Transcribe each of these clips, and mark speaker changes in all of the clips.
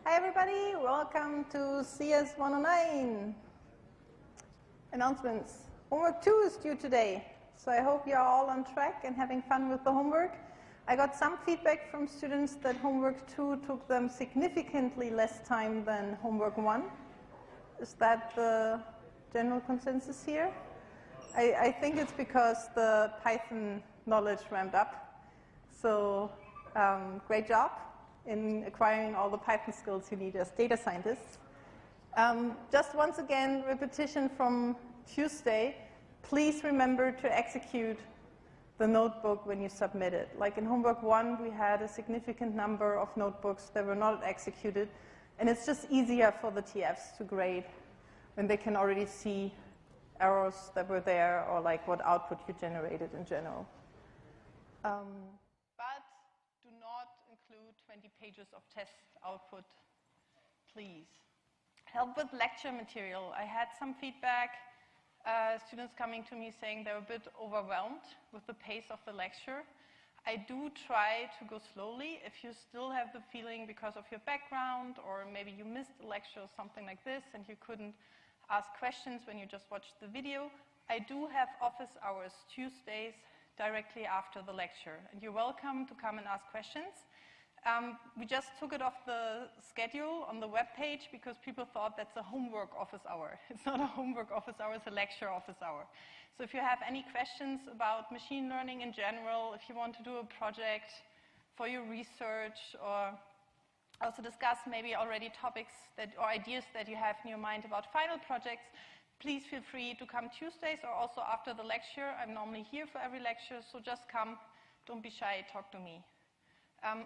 Speaker 1: Hi everybody, welcome to CS 109. Announcements. Homework 2 is due today, so I hope you're all on track and having fun with the homework. I got some feedback from students that homework 2 took them significantly less time than homework 1. Is that the general consensus here? I think it's because the Python knowledge ramped up. So great job in acquiring all the Python skills you need as data scientists. Just once again, repetition from Tuesday. Please remember to execute the notebook when you submit it. Like in homework 1, we had a significant number of notebooks that were not executed. And it's just easier for the TFs to grade when they can already see errors that were there or like what output you generated in general. But do not include 20 pages of test output, please. Help with lecture material. I had some feedback, students coming to me saying they're a bit overwhelmed with the pace of the lecture. I do try to go slowly. If you still have the feeling because of your background or maybe you missed a lecture or something like this and you couldn't ask questions when you just watched the video, I do have office hours Tuesdays directly after the lecture. And you're welcome to come and ask questions. We just took it off the schedule on the web page because people thought that's a homework office hour. It's not a homework office hour, it's a lecture office hour. So if you have any questions about machine learning in general, if you want to do a project for your research or also discuss maybe already topics that, or ideas that you have in your mind about final projects, please feel free to come Tuesdays or also after the lecture. I'm normally here for every lecture, so just come. Don't be shy, talk to me.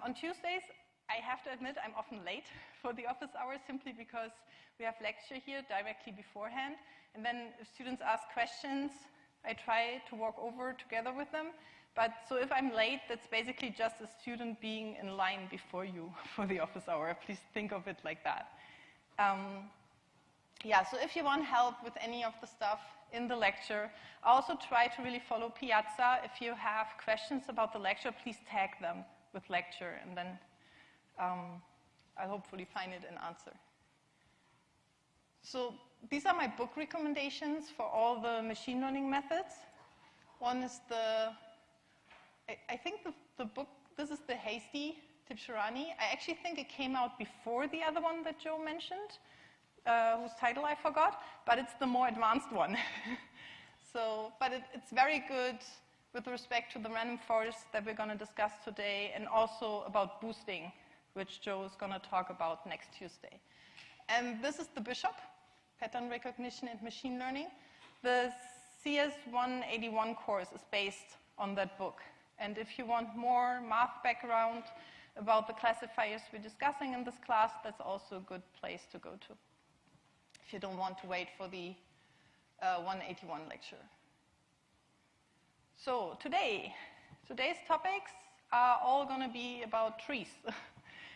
Speaker 1: On Tuesdays, I have to admit I'm often late for the office hours simply because we have lecture here directly beforehand. And then if students ask questions, I try to walk over together with them. But so if I'm late, that's basically just a student being in line before you for the office hour. Please think of it like that. Yeah, so if you want help with any of the stuff in the lecture, also try to really follow Piazza. If you have questions about the lecture, please tag them with lecture, and then I'll hopefully find it and answer. So these are my book recommendations for all the machine learning methods. One is I think the book, this is the Hasty Tibshirani. I actually think it came out before the other one that Joe mentioned, whose title I forgot, but it's the more advanced one. So, but it's very good with respect to the random forest that we're going to discuss today, and also about boosting, which Joe is going to talk about next Tuesday. And this is the Bishop, Pattern Recognition and Machine Learning. The CS 181 course is based on that book. And if you want more math background about the classifiers we're discussing in this class, that's also a good place to go to, if you don't want to wait for the 181 lecture. So today's topics are all going to be about trees.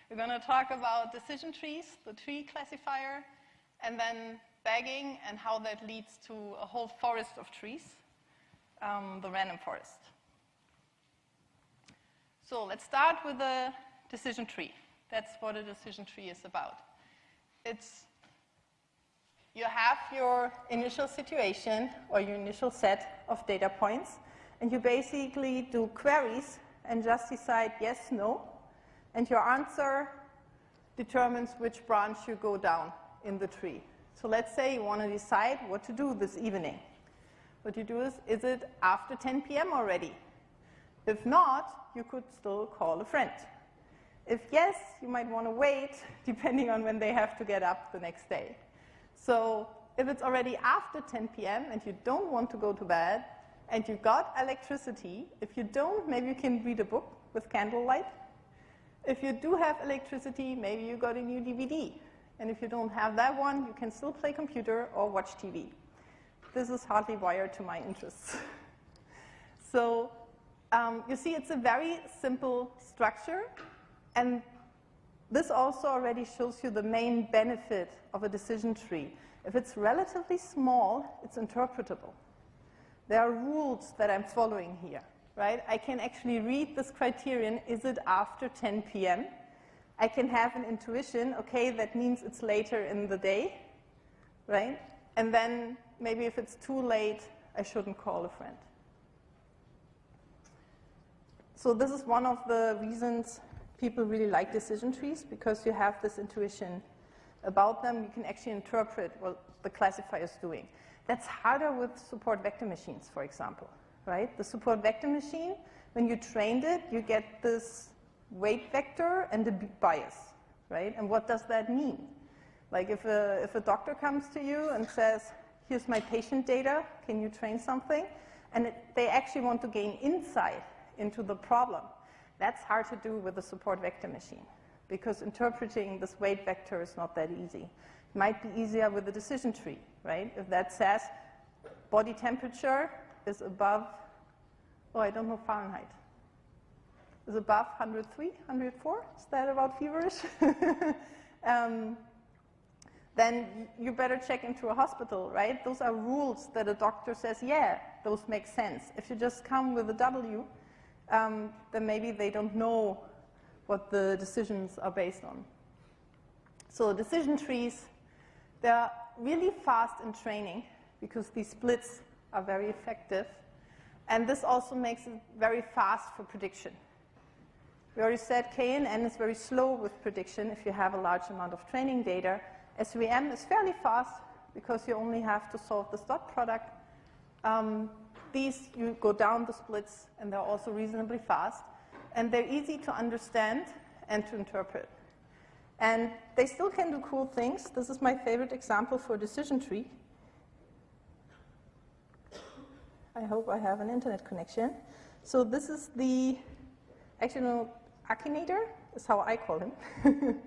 Speaker 1: We're going to talk about decision trees, the tree classifier, and then bagging and how that leads to a whole forest of trees, the random forest. So let's start with a decision tree. That's what a decision tree is about. You have your initial situation or your initial set of data points, and you basically do queries and just decide yes, no, and your answer determines which branch you go down in the tree. So let's say you want to decide what to do this evening. What you do is it after 10 p.m. already? If not, you could still call a friend. If yes, you might want to wait, depending on when they have to get up the next day. So if it's already after 10 p.m. and you don't want to go to bed, and you got electricity, if you don't, maybe you can read a book with candlelight. If you do have electricity, maybe you got a new DVD. And if you don't have that one, you can still play computer or watch TV. This is hardly wired to my interests. So you see, it's a very simple structure. And this also already shows you the main benefit of a decision tree. If it's relatively small, it's interpretable. There are rules that I'm following here, right? I can actually read this criterion, is it after 10 p.m.? I can have an intuition, okay, that means it's later in the day, right? And then maybe if it's too late, I shouldn't call a friend. So this is one of the reasons people really like decision trees, because you have this intuition about them. You can actually interpret what the classifier is doing. That's harder with support vector machines, for example, right? The support vector machine, when you trained it, you get this weight vector and a bias, right? And what does that mean? Like if a doctor comes to you and says, here's my patient data, can you train something? And they actually want to gain insight into the problem. That's hard to do with a support vector machine, because interpreting this weight vector is not that easy. It might be easier with a decision tree, right? If that says body temperature is above, oh, I don't know Fahrenheit, is above 103, 104, is that about feverish? Then you better check into a hospital, right? Those are rules that a doctor says, yeah, those make sense. If you just come with a W, then maybe they don't know what the decisions are based on. So decision trees, they're really fast in training because these splits are very effective. And this also makes it very fast for prediction. We already said KNN is very slow with prediction if you have a large amount of training data. SVM is fairly fast because you only have to solve this dot product. These, you go down the splits, and they're also reasonably fast. And they're easy to understand and to interpret. And they still can do cool things. This is my favorite example for a decision tree. I hope I have an internet connection. So this is the, actually no, Akinator is how I call him.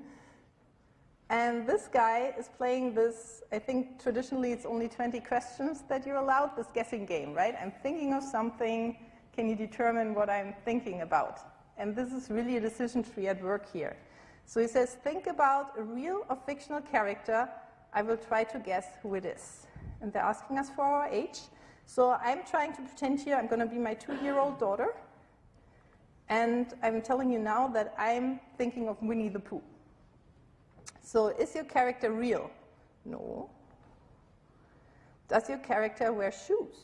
Speaker 1: And this guy is playing this, I think traditionally it's only 20 questions that you're allowed, this guessing game, right? I'm thinking of something, can you determine what I'm thinking about? And this is really a decision tree at work here. So he says, think about a real or fictional character, I will try to guess who it is. And they're asking us for our age. So I'm trying to pretend here I'm going to be my 2-year-old daughter. And I'm telling you now that I'm thinking of Winnie the Pooh. So is your character real? No. Does your character wear shoes?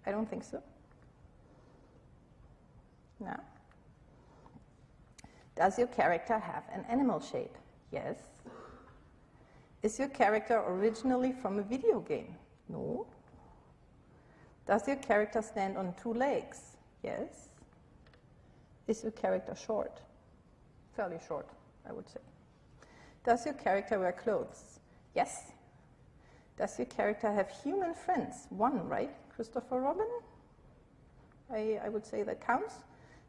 Speaker 1: I don't think so. No. Does your character have an animal shape? Yes. Is your character originally from a video game? No. Does your character stand on 2 legs? Yes. Is your character short? Fairly short, I would say. Does your character wear clothes? Yes. Does your character have human friends? 1, right? Christopher Robin? I would say that counts.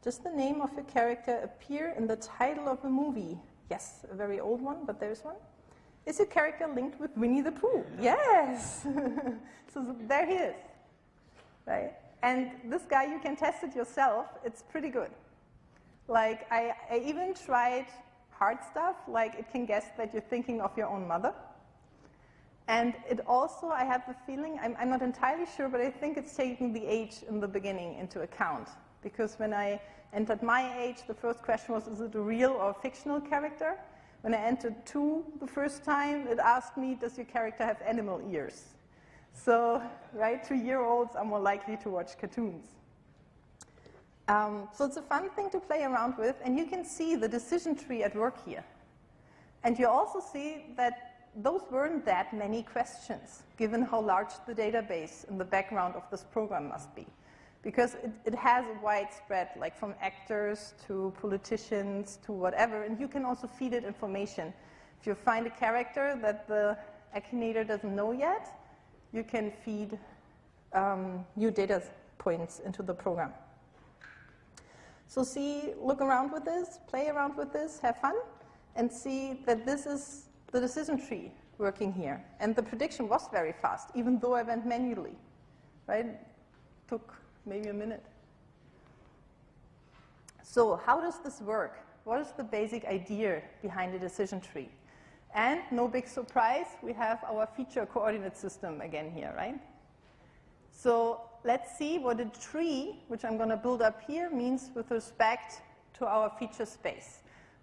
Speaker 1: Does the name of your character appear in the title of a movie? Yes, a very old one, but there's one. Is your character linked with Winnie the Pooh? Yes! So there he is, right? And this guy, you can test it yourself. It's pretty good. Like, I even tried hard stuff, like it can guess that you're thinking of your own mother. And it also, I have the feeling, I'm not entirely sure, but I think it's taking the age in the beginning into account. Because when I entered my age, the first question was, is it a real or fictional character? When I entered 2 the first time, it asked me, does your character have animal ears? So, right, 2-year-olds are more likely to watch cartoons. So it's a fun thing to play around with, and you can see the decision tree at work here. And you also see that those weren't that many questions, given how large the database in the background of this program must be. Because it has a wide spread, like from actors to politicians to whatever, and you can also feed it information. If you find a character that the Akinator doesn't know yet, you can feed new data points into the program. So look around with this, play around with this, have fun, and see that this is the decision tree working here. And the prediction was very fast, even though I went manually, right? Took maybe a minute. So how does this work? What is the basic idea behind a decision tree? And no big surprise, we have our feature coordinate system again here, right? So let's see what a tree, which I'm going to build up here, means with respect to our feature space.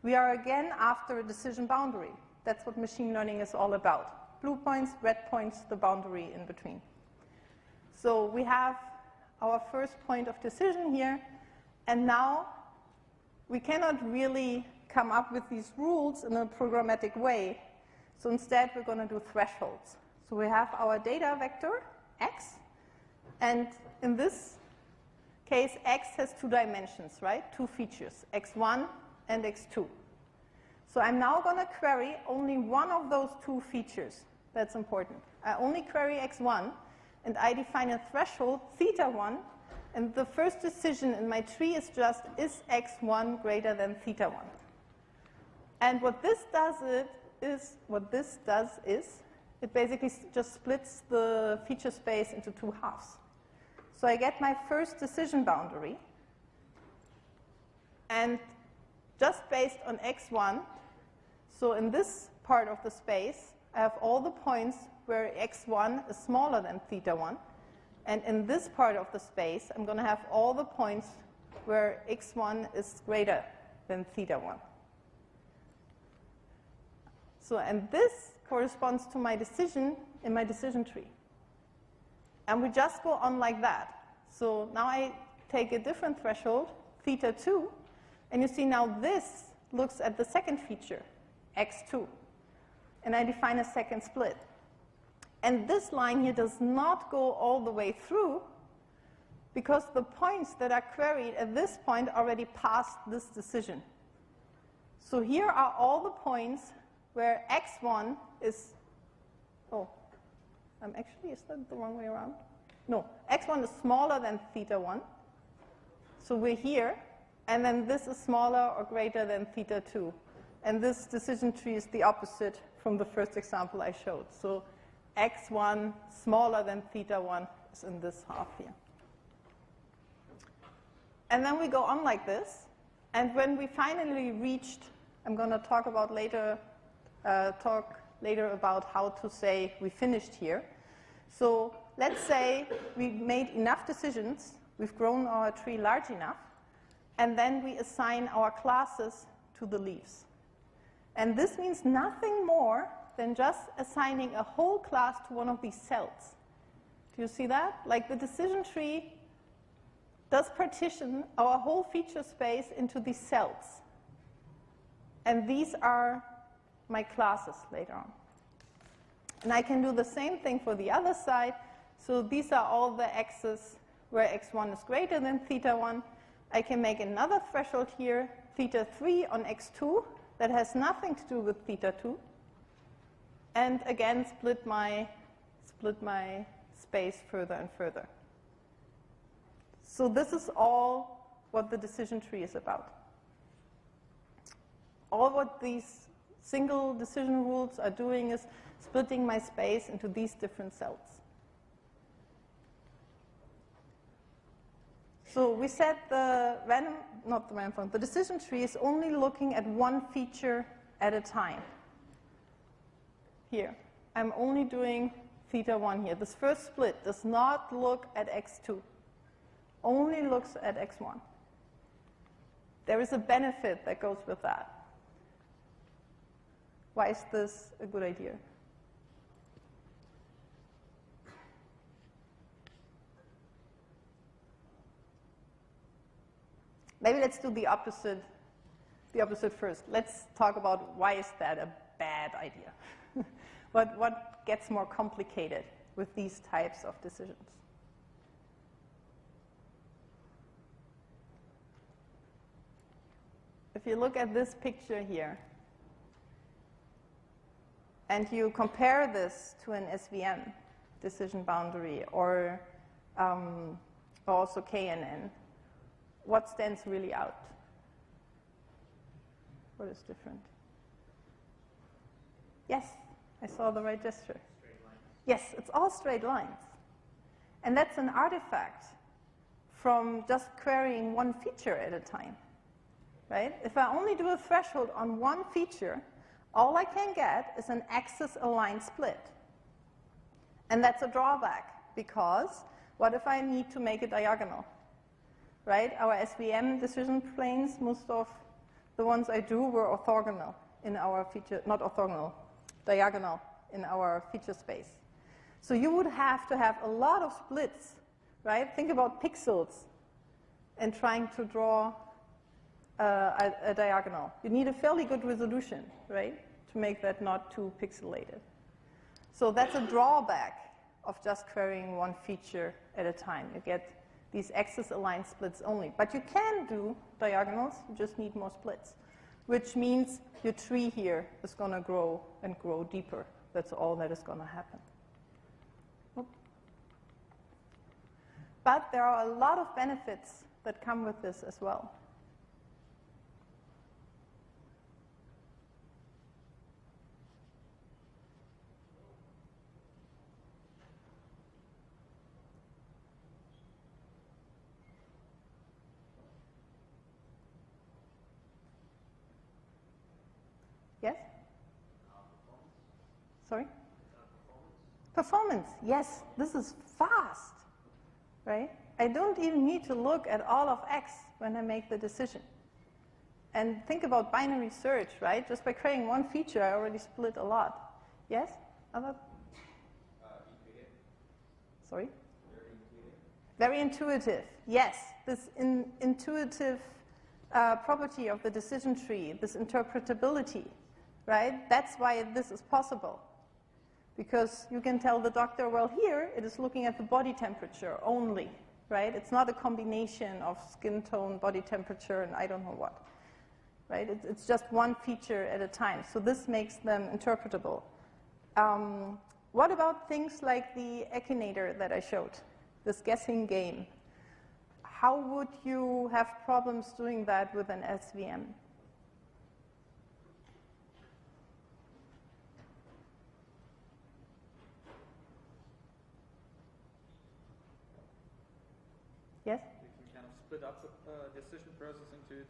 Speaker 1: we are again after a decision boundary. That's what machine learning is all about. Blue points, red points, the boundary in between. So we have our first point of decision here, and now we cannot really come up with these rules in a programmatic way. So instead, we're going to do thresholds. So we have our data vector, x, and in this case, x has 2 dimensions, right? 2 features, x1 and x2. So I'm now going to query only one of those 2 features. That's important. I only query x1, and I define a threshold, theta1, and the first decision in my tree is just, is x1 greater than theta1? And what this does is, it basically just splits the feature space into 2 halves. So I get my first decision boundary, and just based on x1, so in this part of the space, I have all the points where x1 is smaller than theta1, and in this part of the space, I'm going to have all the points where x1 is greater than theta1. So, and this corresponds to my decision in my decision tree. And we just go on like that. So now I take a different threshold, theta2, and you see now this looks at the second feature, x2. And I define a second split. And this line here does not go all the way through because the points that are queried at this point already passed this decision. So here are all the points where x1 is, actually, is that the wrong way around? No, x1 is smaller than theta1. So we're here, and then this is smaller or greater than theta2. And this decision tree is the opposite from the first example I showed. So x1 smaller than theta1 is in this half here. And then we go on like this. And when we finally reached, I'm going to talk about later about how to say we finished here. So let's say we made enough decisions, we've grown our tree large enough, and then we assign our classes to the leaves. And this means nothing more than just assigning a whole class to one of these cells. Do you see that? Like the decision tree does partition our whole feature space into these cells. And these are my classes later on. And I can do the same thing for the other side. So these are all the x's where x1 is greater than theta1. I can make another threshold here, theta3 on x2, that has nothing to do with theta2. And again, split my space further and further. So this is all what the decision tree is about. All what these single decision rules are doing is splitting my space into these different cells. So we said the decision tree is only looking at one feature at a time. Here, I'm only doing theta1 here. This first split does not look at x2, only looks at x1. There is a benefit that goes with that. Why is this a good idea? Maybe let's do the opposite first. Let's talk about why is that a bad idea. What gets more complicated with these types of decisions? If you look at this picture here, and you compare this to an SVM decision boundary or also KNN, what stands really out? What is different? Yes, I saw the right gesture.
Speaker 2: Straight lines.
Speaker 1: Yes, it's all straight lines. And that's an artifact from just querying one feature at a time, right? If I only do a threshold on one feature, all I can get is an axis-aligned split. And that's a drawback, because what if I need to make it diagonal? Right? Our SVM decision planes, most of The ones I drew were orthogonal in our feature, not orthogonal, diagonal in our feature space. So you would have to have a lot of splits, right? Think about pixels and trying to draw a diagonal. You need a fairly good resolution, right, to make that not too pixelated. So that's a drawback of just querying one feature at a time. You get these axis-aligned splits only. But you can do diagonals, you just need more splits, which means your tree here is going to grow and grow deeper. That's all that is going to happen. But there are a lot of benefits that come with this as well. Yes? Sorry? Performance. Yes, this is fast, right? I don't even need to look at all of X when I make the decision. And think about binary search, right? Just by creating one feature, I already split a lot. Yes? Other?
Speaker 2: Intuitive.
Speaker 1: Sorry?
Speaker 2: Very intuitive.
Speaker 1: Very intuitive. Yes, this intuitive property of the decision tree, this interpretability, right? That's why this is possible. Because you can tell the doctor, well, here it is looking at the body temperature only, right? It's not a combination of skin tone, body temperature, and I don't know what, right? It's just one feature at a time. So this makes them interpretable. What about things like the Echinator that I showed, this guessing game? How would you have problems doing that with an SVM? Yes?
Speaker 2: You can kind of split up the decision process into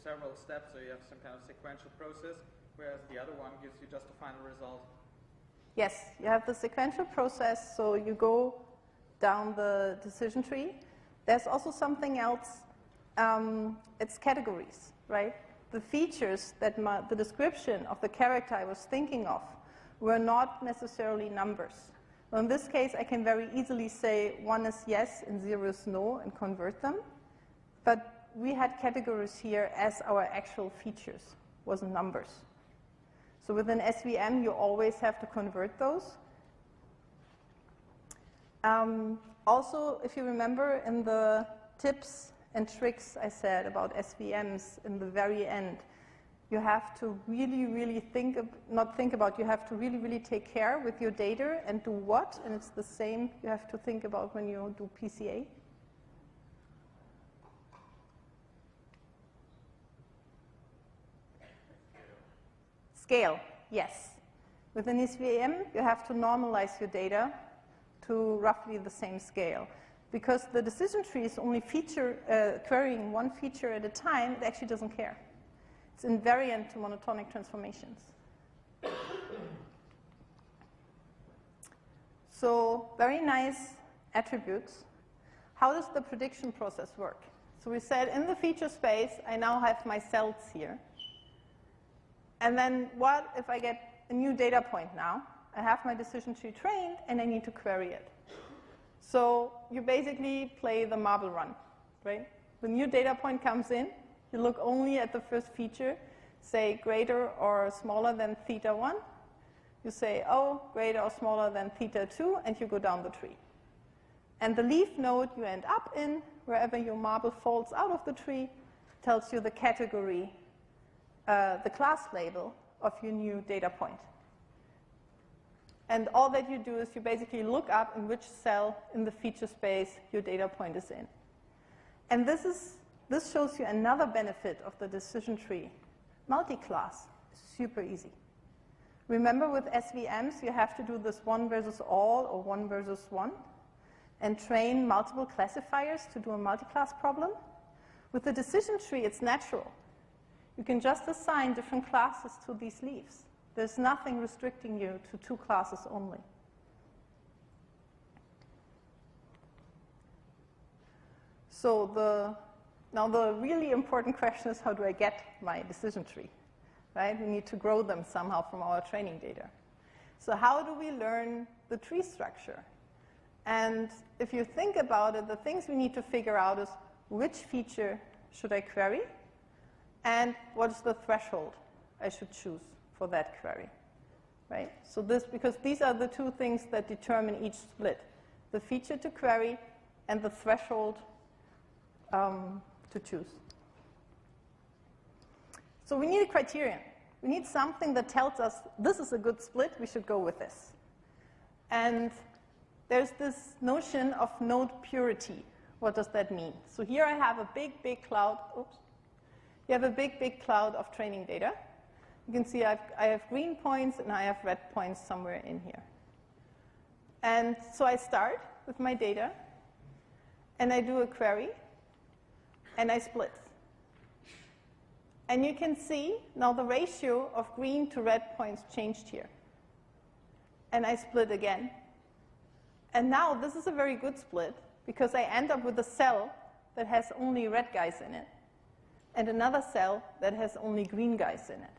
Speaker 2: several steps, so you have some kind of sequential process, whereas the other one gives you just a final result.
Speaker 1: Yes, you have the sequential process, so you go down the decision tree. There's also something else, it's categories, right? The features that the description of the character I was thinking of were not necessarily numbers. Well, in this case, I can very easily say 1 is yes and 0 is no and convert them. But we had categories here as our actual features, wasn't numbers. So with an SVM, you always have to convert those. Also, if you remember in the tips and tricks I said about SVMs in the very end, you have to really, really you have to really, really take care with your data and do what, and it's the same you have to think about when you do PCA. Scale, yes. With an SVM, you have to normalize your data to roughly the same scale. Because the decision tree is only querying one feature at a time, it actually doesn't care. It's invariant to monotonic transformations. So very nice attributes. How does the prediction process work? So we said in the feature space, I now have my cells here. And then what if I get a new data point now? I have my decision tree trained, and I need to query it. So you basically play the marble run, right? The new data point comes in. You look only at the first feature, say greater or smaller than theta 1. You say, oh, greater or smaller than theta 2, and you go down the tree. And the leaf node you end up in, wherever your marble falls out of the tree, tells you the category, the class label of your new data point. And all that you do is you basically look up in which cell in the feature space your data point is in. And this shows you another benefit of the decision tree. Multi-class is super easy. Remember with SVMs, you have to do this 1 versus all or 1 versus 1 and train multiple classifiers to do a multi-class problem. With the decision tree, it's natural. You can just assign different classes to these leaves. There's nothing restricting you to 2 classes only. So Now the really important question is, how do I get my decision tree? Right? We need to grow them somehow from our training data. So how do we learn the tree structure? And if you think about it, the things we need to figure out is, which feature should I query? And what is the threshold I should choose for that query? Right? So because these are the two things that determine each split: the feature to query and the threshold to choose. So we need a criterion. We need something that tells us this is a good split, we should go with this. And there's this notion of node purity. What does that mean? So here I have a big, big cloud. Oops. You have a big, big cloud of training data. You can see I have green points and I have red points somewhere in here. And so I start with my data, and I do a query, and I split. And you can see now the ratio of green to red points changed here. And I split again. And now this is a very good split, because I end up with a cell that has only red guys in it, and another cell that has only green guys in it.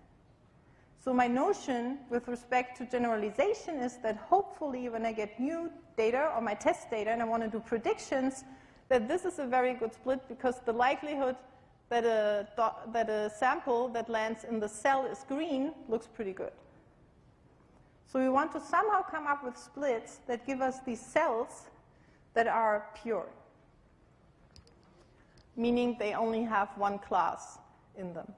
Speaker 1: So my notion with respect to generalization is that hopefully when I get new data or my test data and I want to do predictions, that this is a very good split, because the likelihood that a sample that lands in the cell is green looks pretty good. So we want to somehow come up with splits that give us these cells that are pure, meaning they only have one class in them.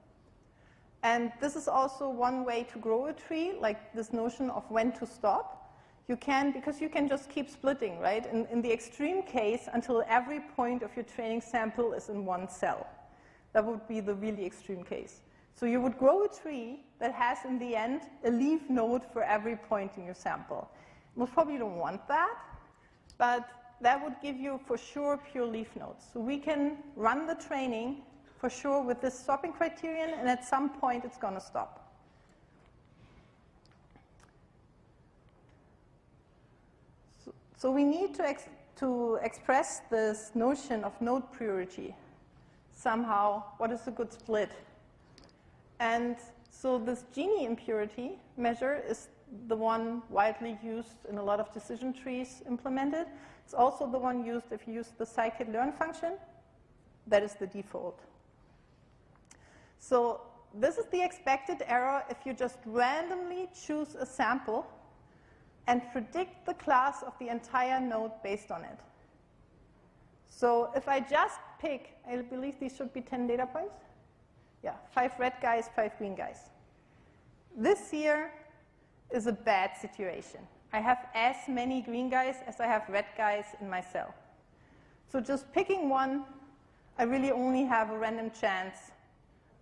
Speaker 1: And this is also one way to grow a tree, like this notion of when to stop. You can, because you can just keep splitting, right? In the extreme case, until every point of your training sample is in one cell. That would be the really extreme case. So you would grow a tree that has, in the end, a leaf node for every point in your sample. We probably don't want that, but that would give you, for sure, pure leaf nodes. So we can run the training, for sure, with this stopping criterion, and at some point it's going to stop. So we need to express this notion of node purity somehow. What is a good split? And so this Gini impurity measure is the one widely used in a lot of decision trees implemented. It's also the one used if you use the scikit-learn function. That is the default. So this is the expected error if you just randomly choose a sample and predict the class of the entire node based on it. So if I just pick, I believe these should be 10 data points. Yeah, 5 red guys, 5 green guys. This here is a bad situation. I have as many green guys as I have red guys in my cell. So just picking one, I really only have a random chance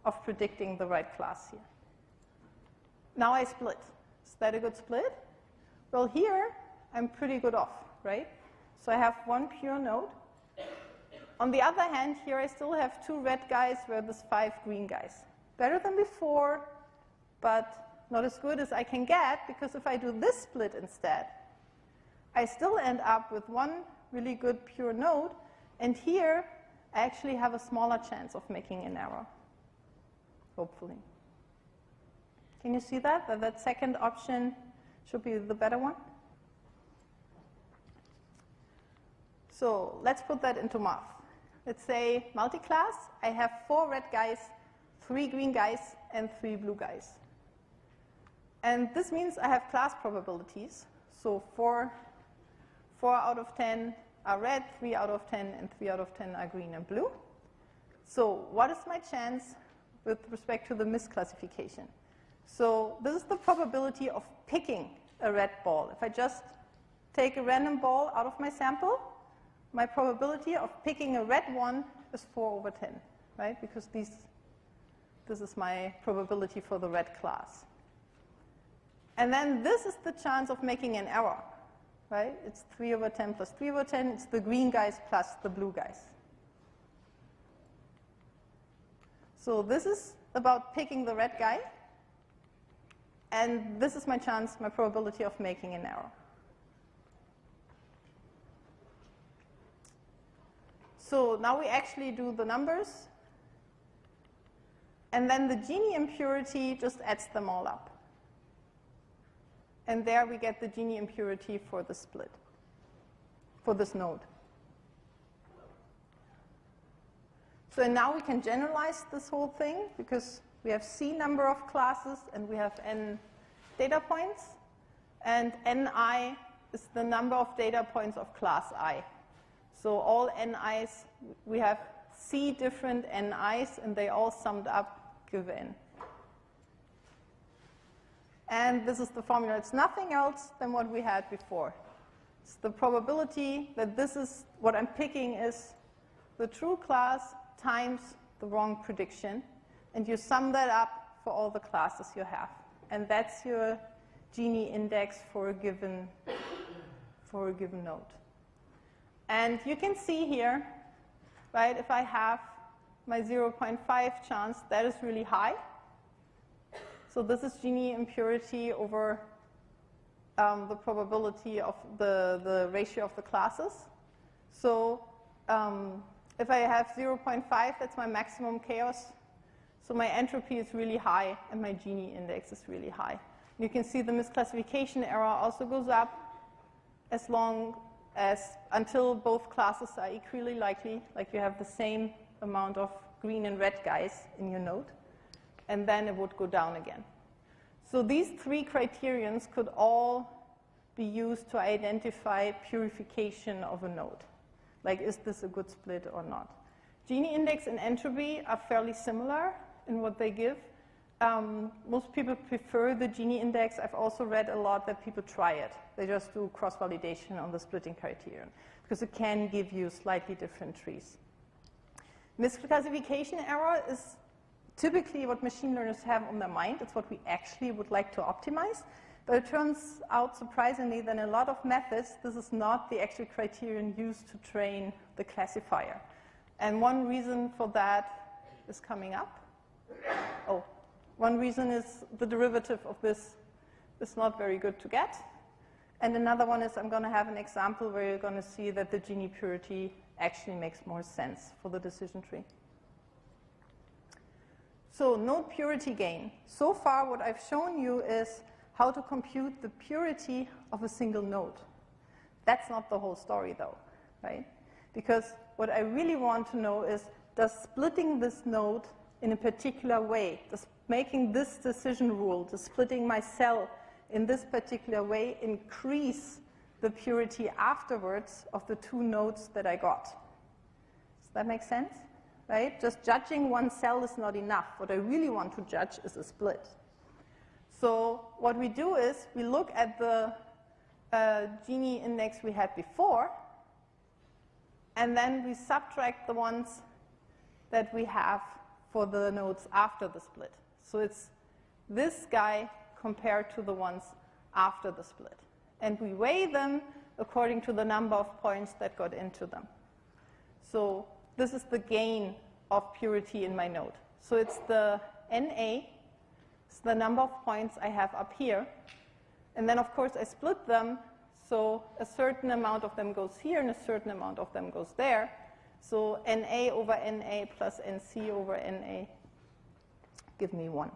Speaker 1: of predicting the right class here. Now I split. Is that a good split? Well, here I'm pretty good off, right? So I have one pure node. On the other hand, here I still have 2 red guys versus 5 green guys. Better than before, but not as good as I can get, because if I do this split instead, I still end up with one really good pure node, and here I actually have a smaller chance of making an error, hopefully. Can you see that? That second option should be the better one? So let's put that into math. Let's say multi-class, I have 4 red guys, 3 green guys, and 3 blue guys. And this means I have class probabilities. So 4 out of 10 are red, 3 out of 10, and 3 out of 10 are green and blue. So what is my chance with respect to the misclassification? So this is the probability of picking a red ball. If I just take a random ball out of my sample, my probability of picking a red one is 4 over 10, right? Because this is my probability for the red class. And then this is the chance of making an error, right? It's 3 over 10 plus 3 over 10. It's the green guys plus the blue guys. So this is about picking the red guy. And this is my chance, my probability of making an error. So now we actually do the numbers. And then the Gini impurity just adds them all up. And there we get the Gini impurity for the split, for this node. So now we can generalize this whole thing because we have C number of classes and we have N data points. And Ni is the number of data points of class I. So all Ni's, we have C different Ni's and they all summed up give N. And this is the formula. It's nothing else than what we had before. It's the probability that this is, what I'm picking is the true class times the wrong prediction. And you sum that up for all the classes you have. And that's your Gini index for a given node. And you can see here, right, if I have my 0.5 chance, that is really high. So this is Gini impurity over the probability of the ratio of the classes. So if I have 0.5, that's my maximum chaos. So my entropy is really high, and my Gini index is really high. You can see the misclassification error also goes up as long as until both classes are equally likely, like you have the same amount of green and red guys in your node, and then it would go down again. So these three criterions could all be used to identify purification of a node. Like, is this a good split or not? Gini index and entropy are fairly similar in what they give. Most people prefer the Gini index. I've also read a lot that people try it. They just do cross-validation on the splitting criterion because it can give you slightly different trees. Misclassification error is typically what machine learners have on their mind. It's what we actually would like to optimize. But it turns out, surprisingly, that in a lot of methods, this is not the actual criterion used to train the classifier. And one reason for that is coming up. Oh, one reason is the derivative of this is not very good to get. And another one is I'm going to have an example where you're going to see that the Gini purity actually makes more sense for the decision tree. So node purity gain. So far, what I've shown you is how to compute the purity of a single node. That's not the whole story, though, right? Because what I really want to know is, does splitting this node in a particular way, does making this decision rule, does splitting my cell in this particular way increase the purity afterwards of the two nodes that I got? Does that make sense? Right? Just judging one cell is not enough. What I really want to judge is a split. So what we do is we look at the Gini index we had before, and then we subtract the ones that we have for the nodes after the split. So it's this guy compared to the ones after the split. And we weigh them according to the number of points that got into them. So this is the gain of purity in my node. So it's the NA, it's the number of points I have up here. And then, of course, I split them, so a certain amount of them goes here and a certain amount of them goes there. So NA over NA plus NC over NA give me 1.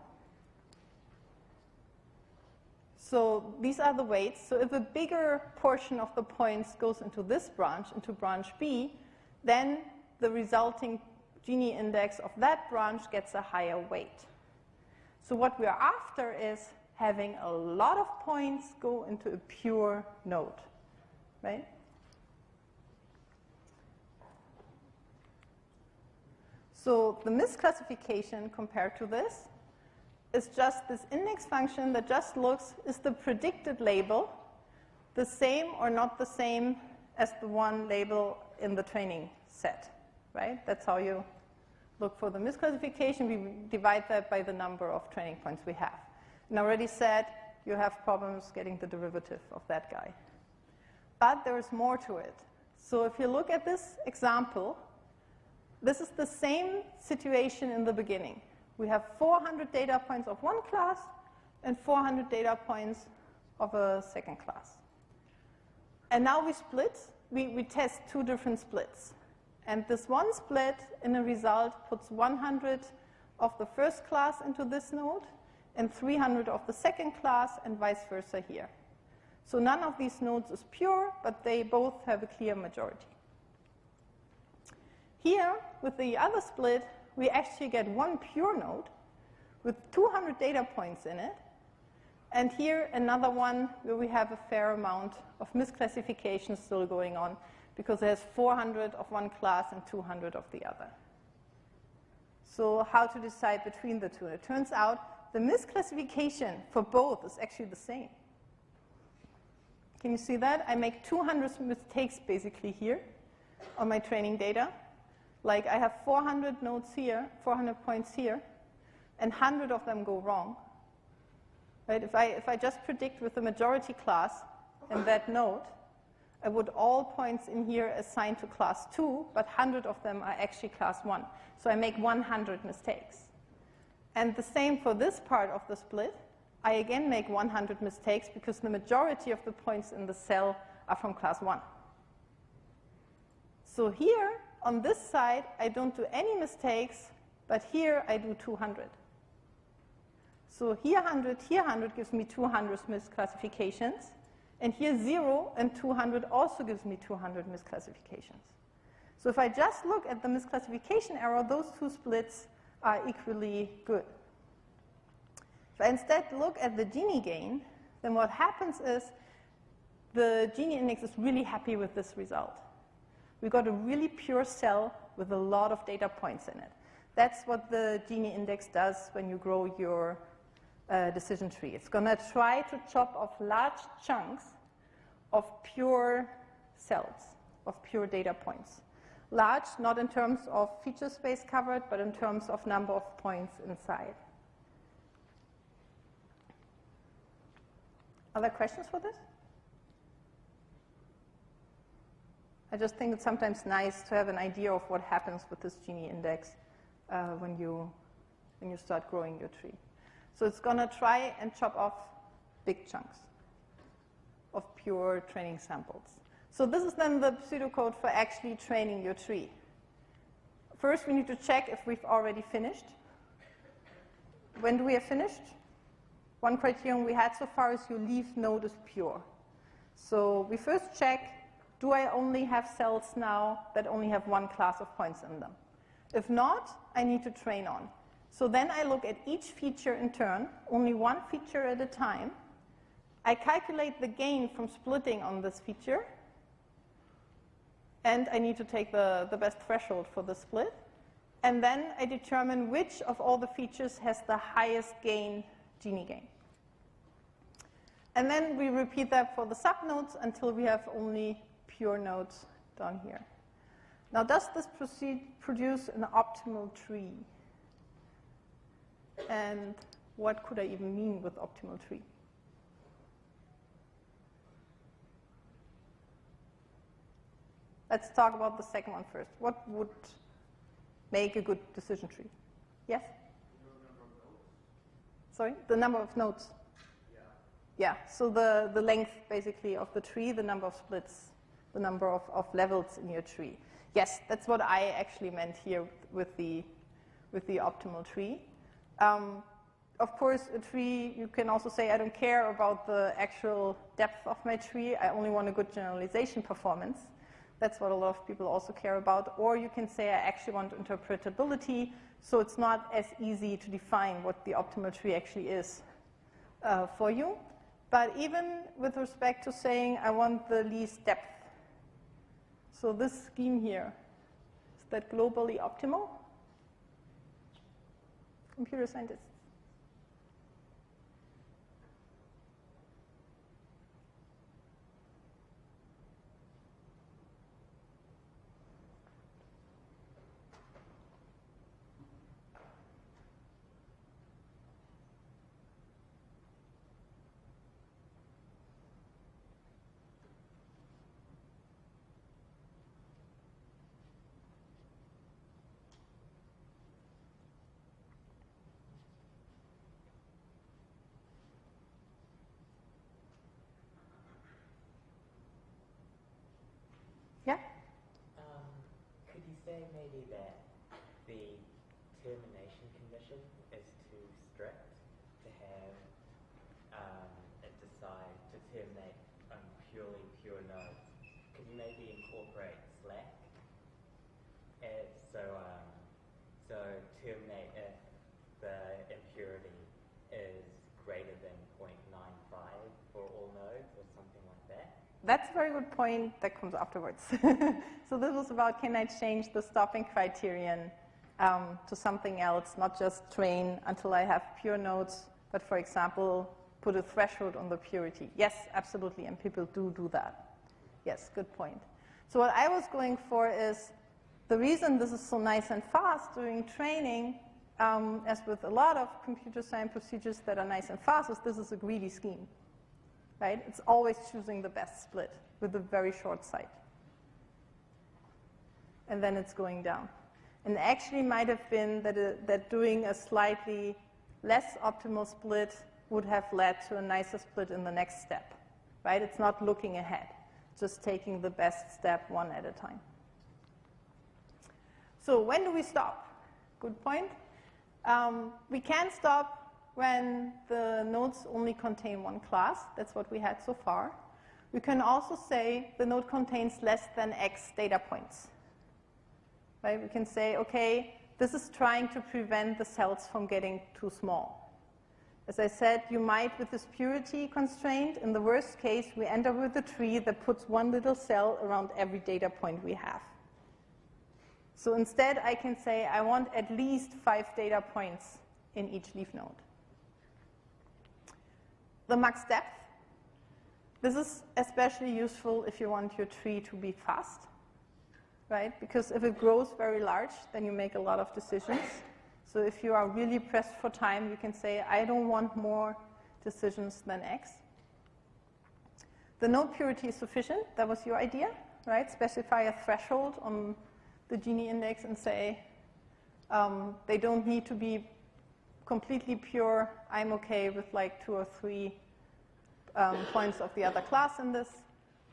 Speaker 1: So these are the weights. So if a bigger portion of the points goes into this branch, into branch B, then the resulting Gini index of that branch gets a higher weight. So what we're after is having a lot of points go into a pure node, right? So the misclassification compared to this is just this index function that just looks, is the predicted label the same or not the same as the one label in the training set, right? That's how you look for the misclassification. We divide that by the number of training points we have. And I already said you have problems getting the derivative of that guy. But there is more to it. So if you look at this example, this is the same situation in the beginning. We have 400 data points of one class and 400 data points of a second class. And now we split. We test two different splits. And this one split in a result puts 100 of the first class into this node and 300 of the second class and vice versa here. So none of these nodes is pure, but they both have a clear majority. Here, with the other split, we actually get one pure node with 200 data points in it. And here, another one where we have a fair amount of misclassification still going on because there's 400 of one class and 200 of the other. So how to decide between the two? It turns out the misclassification for both is actually the same. Can you see that? I make 200 mistakes basically here on my training data. Like I have 400 nodes here, 400 points here, and 100 of them go wrong. Right? If I just predict with the majority class in that node, I would all points in here assign to class 2, but 100 of them are actually class 1. So I make 100 mistakes. And the same for this part of the split. I again make 100 mistakes because the majority of the points in the cell are from class 1. So here, on this side, I don't do any mistakes, but here I do 200. So here 100 gives me 200 misclassifications. And here 0 and 200 also gives me 200 misclassifications. So if I just look at the misclassification error, those two splits are equally good. If I instead look at the Gini gain, then what happens is the Gini index is really happy with this result. We got a really pure cell with a lot of data points in it. That's what the Gini index does when you grow your decision tree. It's going to try to chop off large chunks of pure cells, of pure data points. Large, not in terms of feature space covered, but in terms of number of points inside. Other questions for this? I just think it's sometimes nice to have an idea of what happens with this Gini index when you start growing your tree. So it's going to try and chop off big chunks of pure training samples. So this is then the pseudocode for actually training your tree. First, we need to check if we've already finished. When do we have finished? One criterion we had so far is your leaf node is pure. So we first check, do I only have cells now that only have one class of points in them? If not, I need to train on. So then I look at each feature in turn, only one feature at a time. I calculate the gain from splitting on this feature. And I need to take the best threshold for the split. And then I determine which of all the features has the highest gain, Gini gain. And then we repeat that for the subnodes until we have only pure nodes down here. Now, does this produce an optimal tree? And what could I even mean with optimal tree? Let's talk about the second one first. What would make a good decision tree? Yes?
Speaker 3: The number of nodes.
Speaker 1: Sorry? The number of nodes. Yeah, so the length, basically, of the tree, the number of splits, the number of levels in your tree. Yes, that's what I actually meant here with the optimal tree. Of course, a tree, you can also say, I don't care about the actual depth of my tree. I only want a good generalization performance. That's what a lot of people also care about. Or you can say, I actually want interpretability, so it's not as easy to define what the optimal tree actually is for you. But even with respect to saying, I want the least depth. So this scheme here, is that globally optimal? Computer scientists.
Speaker 4: say maybe that the termination condition is too strict to have it decide to terminate on purely pure nodes? Could you maybe incorporate slack? So terminate if the impurity is greater than 0.95 for all nodes or something like that?
Speaker 1: That's a very good point that comes afterwards. So this was about, can I change the stopping criterion to something else, not just train until I have pure nodes, but for example, put a threshold on the purity. Yes, absolutely, and people do that. Yes, good point. So what I was going for is, the reason this is so nice and fast during training, as with a lot of computer science procedures that are nice and fast, is this is a greedy scheme. Right? It's always choosing the best split with a very short site. And then it's going down. And actually might have been that doing a slightly less optimal split would have led to a nicer split in the next step. Right? It's not looking ahead, just taking the best step one at a time. So when do we stop? Good point. We can stop when the nodes only contain one class. That's what we had so far. We can also say the node contains less than X data points. Right? We can say, okay, this is trying to prevent the cells from getting too small. As I said, you might, with this purity constraint, in the worst case, we end up with a tree that puts one little cell around every data point we have. So instead, I can say I want at least 5 data points in each leaf node. The max depth. This is especially useful if you want your tree to be fast, right? Because if it grows very large, then you make a lot of decisions. So if you are really pressed for time, you can say, I don't want more decisions than X. The node purity is sufficient. That was your idea, right? Specify a threshold on the Gini index and say they don't need to be completely pure. I'm okay with like 2 or 3 points of the other class in this.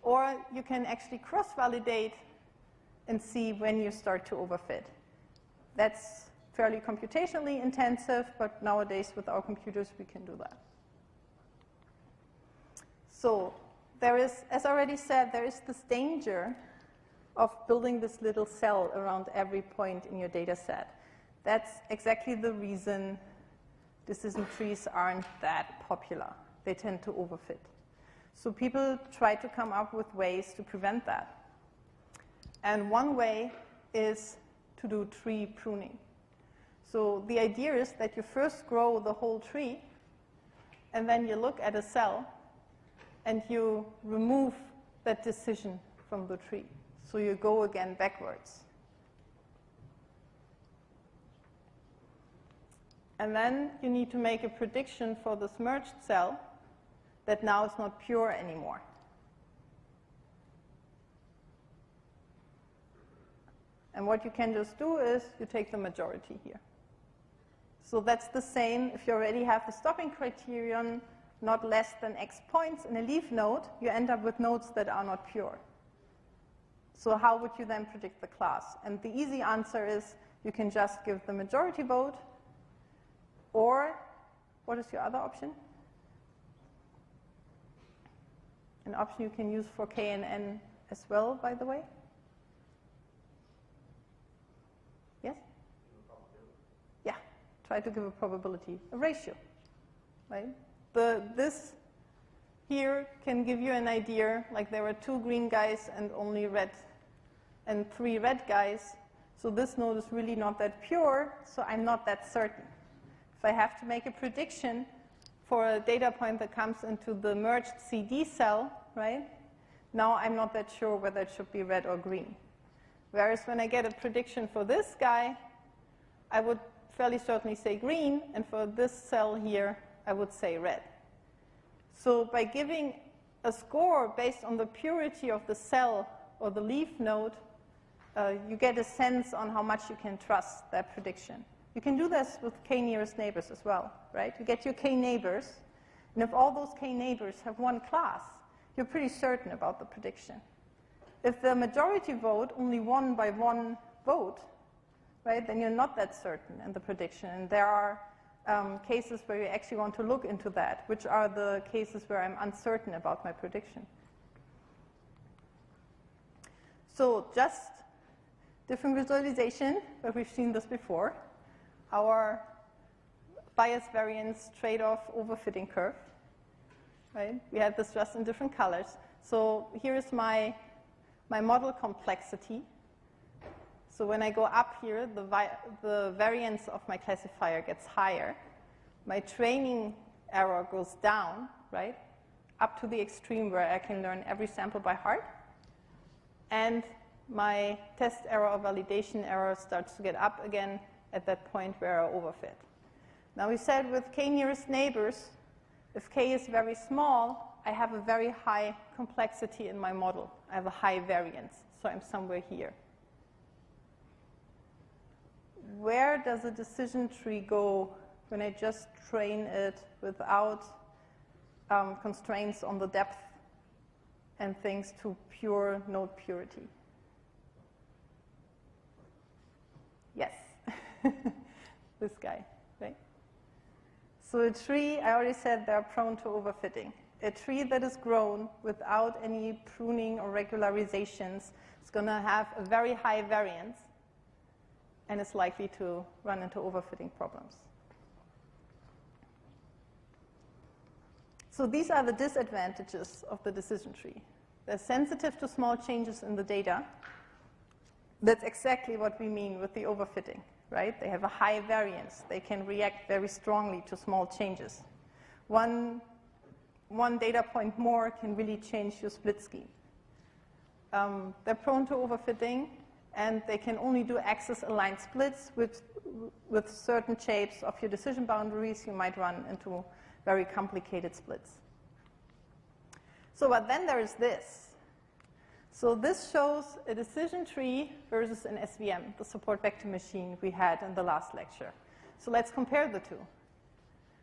Speaker 1: Or you can actually cross-validate and see when you start to overfit. That's fairly computationally intensive, but nowadays with our computers we can do that. So there is, as I already said, there is this danger of building this little cell around every point in your data set. That's exactly the reason decision trees aren't that popular. They tend to overfit. So people try to come up with ways to prevent that. And one way is to do tree pruning. So the idea is that you first grow the whole tree, and then you look at a cell, and you remove that decision from the tree. So you go again backwards. And then you need to make a prediction for this merged cell that now is not pure anymore. And what you can just do is you take the majority here. So that's the same if you already have the stopping criterion not less than X points in a leaf node, you end up with nodes that are not pure. So how would you then predict the class? And the easy answer is you can just give the majority vote. Or, what is your other option? An option you can use for K and N as well, by the way. Yes? Yeah, try to give a probability, a ratio, right? This here can give you an idea, like there are 2 green guys and only red, and 3 red guys. So this node is really not that pure, so I'm not that certain. If I have to make a prediction for a data point that comes into the merged CD cell, right? Now I'm not that sure whether it should be red or green. Whereas when I get a prediction for this guy, I would fairly certainly say green, and for this cell here, I would say red. So by giving a score based on the purity of the cell or the leaf node, you get a sense on how much you can trust that prediction. You can do this with k nearest neighbors as well, right? You get your k neighbors, and if all those k neighbors have one class, you're pretty certain about the prediction. If the majority vote only won by 1 vote, right, then you're not that certain in the prediction. And there are cases where you actually want to look into that, which are the cases where I'm uncertain about my prediction. So just different visualization, but we've seen this before. Our bias variance trade-off overfitting curve, right? We had this just in different colors. So here is my model complexity. So when I go up here, the variance of my classifier gets higher. My training error goes down, right, up to the extreme where I can learn every sample by heart. And my test error or validation error starts to get up again at that point where I overfit. Now we said with k nearest neighbors, if k is very small, I have a very high complexity in my model. I have a high variance, so I'm somewhere here. Where does a decision tree go when I just train it without constraints on the depth and things to pure node purity? Yes, this guy, right? So a tree, I already said they're prone to overfitting. A tree that is grown without any pruning or regularizations is going to have a very high variance and is likely to run into overfitting problems. So these are the disadvantages of the decision tree. They're sensitive to small changes in the data. That's exactly what we mean with the overfitting, right? They have a high variance. They can react very strongly to small changes. One data point more can really change your split scheme. They're prone to overfitting, and they can only do axis-aligned splits with certain shapes of your decision boundaries. You might run into very complicated splits. So, but then there is this. So this shows a decision tree versus an SVM, the support vector machine we had in the last lecture. So let's compare the two.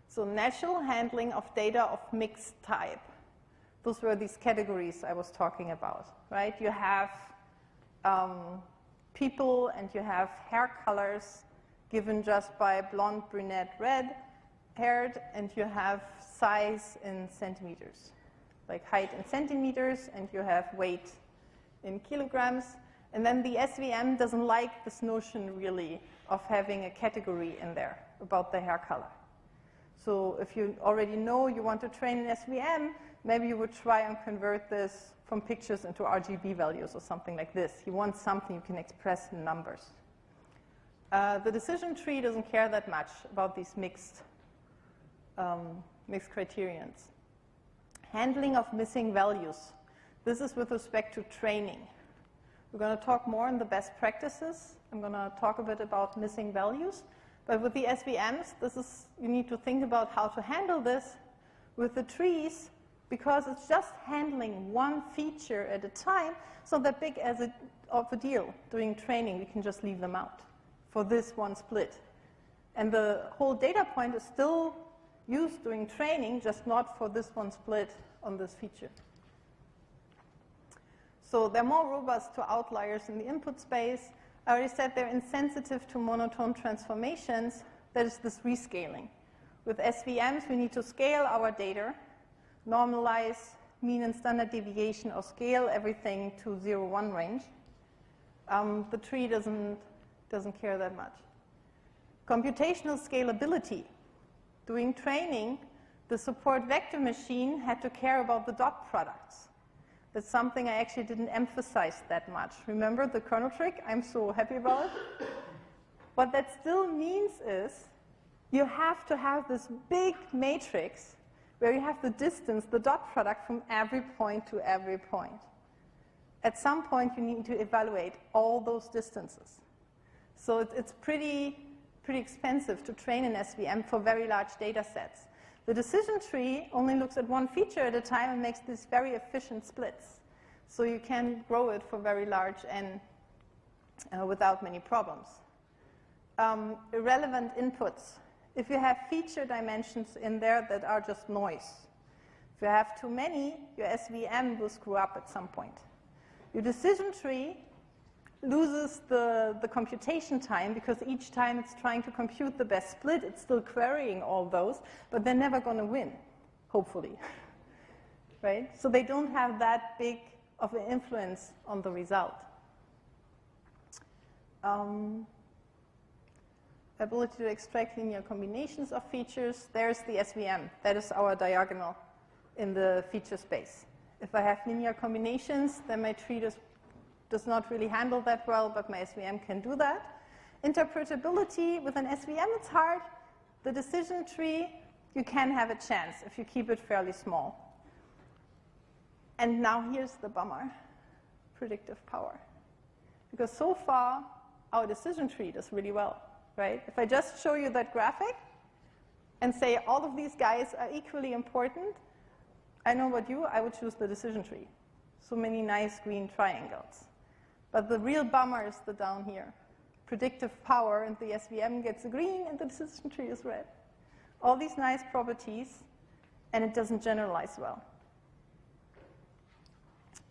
Speaker 1: So natural handling of data of mixed type. Those were these categories I was talking about, right? You have people and you have hair colors given just by blonde, brunette, red haired, and you have size in centimeters, like height in centimeters, and you have weight in kilograms. And then the SVM doesn't like this notion really of having a category in there about the hair color. So if you already know you want to train an SVM, maybe you would try and convert this from pictures into RGB values or something like this. You want something you can express in numbers. The decision tree doesn't care that much about these mixed criterions. Handling of missing values. This is with respect to training. We're going to talk more in the best practices. I'm going to talk a bit about missing values. But with the SVMs, you need to think about how to handle this. With the trees, because it's just handling one feature at a time, it's not that big of a deal. Doing training, we can just leave them out for this one split. And the whole data point is still used during training, just not for this one split on this feature. So they're more robust to outliers in the input space. I already said they're insensitive to monotone transformations. That is this rescaling. With SVMs, we need to scale our data, normalize mean and standard deviation, or scale everything to 0-1 range. The tree doesn't care that much. Computational scalability. Doing training, the support vector machine had to care about the dot products. That's something I actually didn't emphasize that much. Remember the kernel trick I'm so happy about? What that still means is you have to have this big matrix where you have the distance, the dot product from every point to every point. At some point, you need to evaluate all those distances. So it's pretty expensive to train an SVM for very large data sets. The decision tree only looks at one feature at a time and makes these very efficient splits. So you can grow it for very large and without many problems. Irrelevant inputs. If you have feature dimensions in there that are just noise. If you have too many, your SVM will screw up at some point. Your decision tree loses the computation time, because each time it's trying to compute the best split, it's still querying all those, but they're never going to win, hopefully. Right? So they don't have that big of an influence on the result. Ability to extract linear combinations of features. There's the SVM. That is our diagonal in the feature space. If I have linear combinations, then my tree does not really handle that well, but my SVM can do that. Interpretability, with an SVM it's hard. The decision tree, you can have a chance if you keep it fairly small. And now here's the bummer, predictive power. Because so far, our decision tree does really well, right? If I just show you that graphic and say all of these guys are equally important, I know what I would choose the decision tree. So many nice green triangles. But the real bummer is the down here. Predictive power, and the SVM gets green, and the decision tree is red. All these nice properties, and it doesn't generalize well.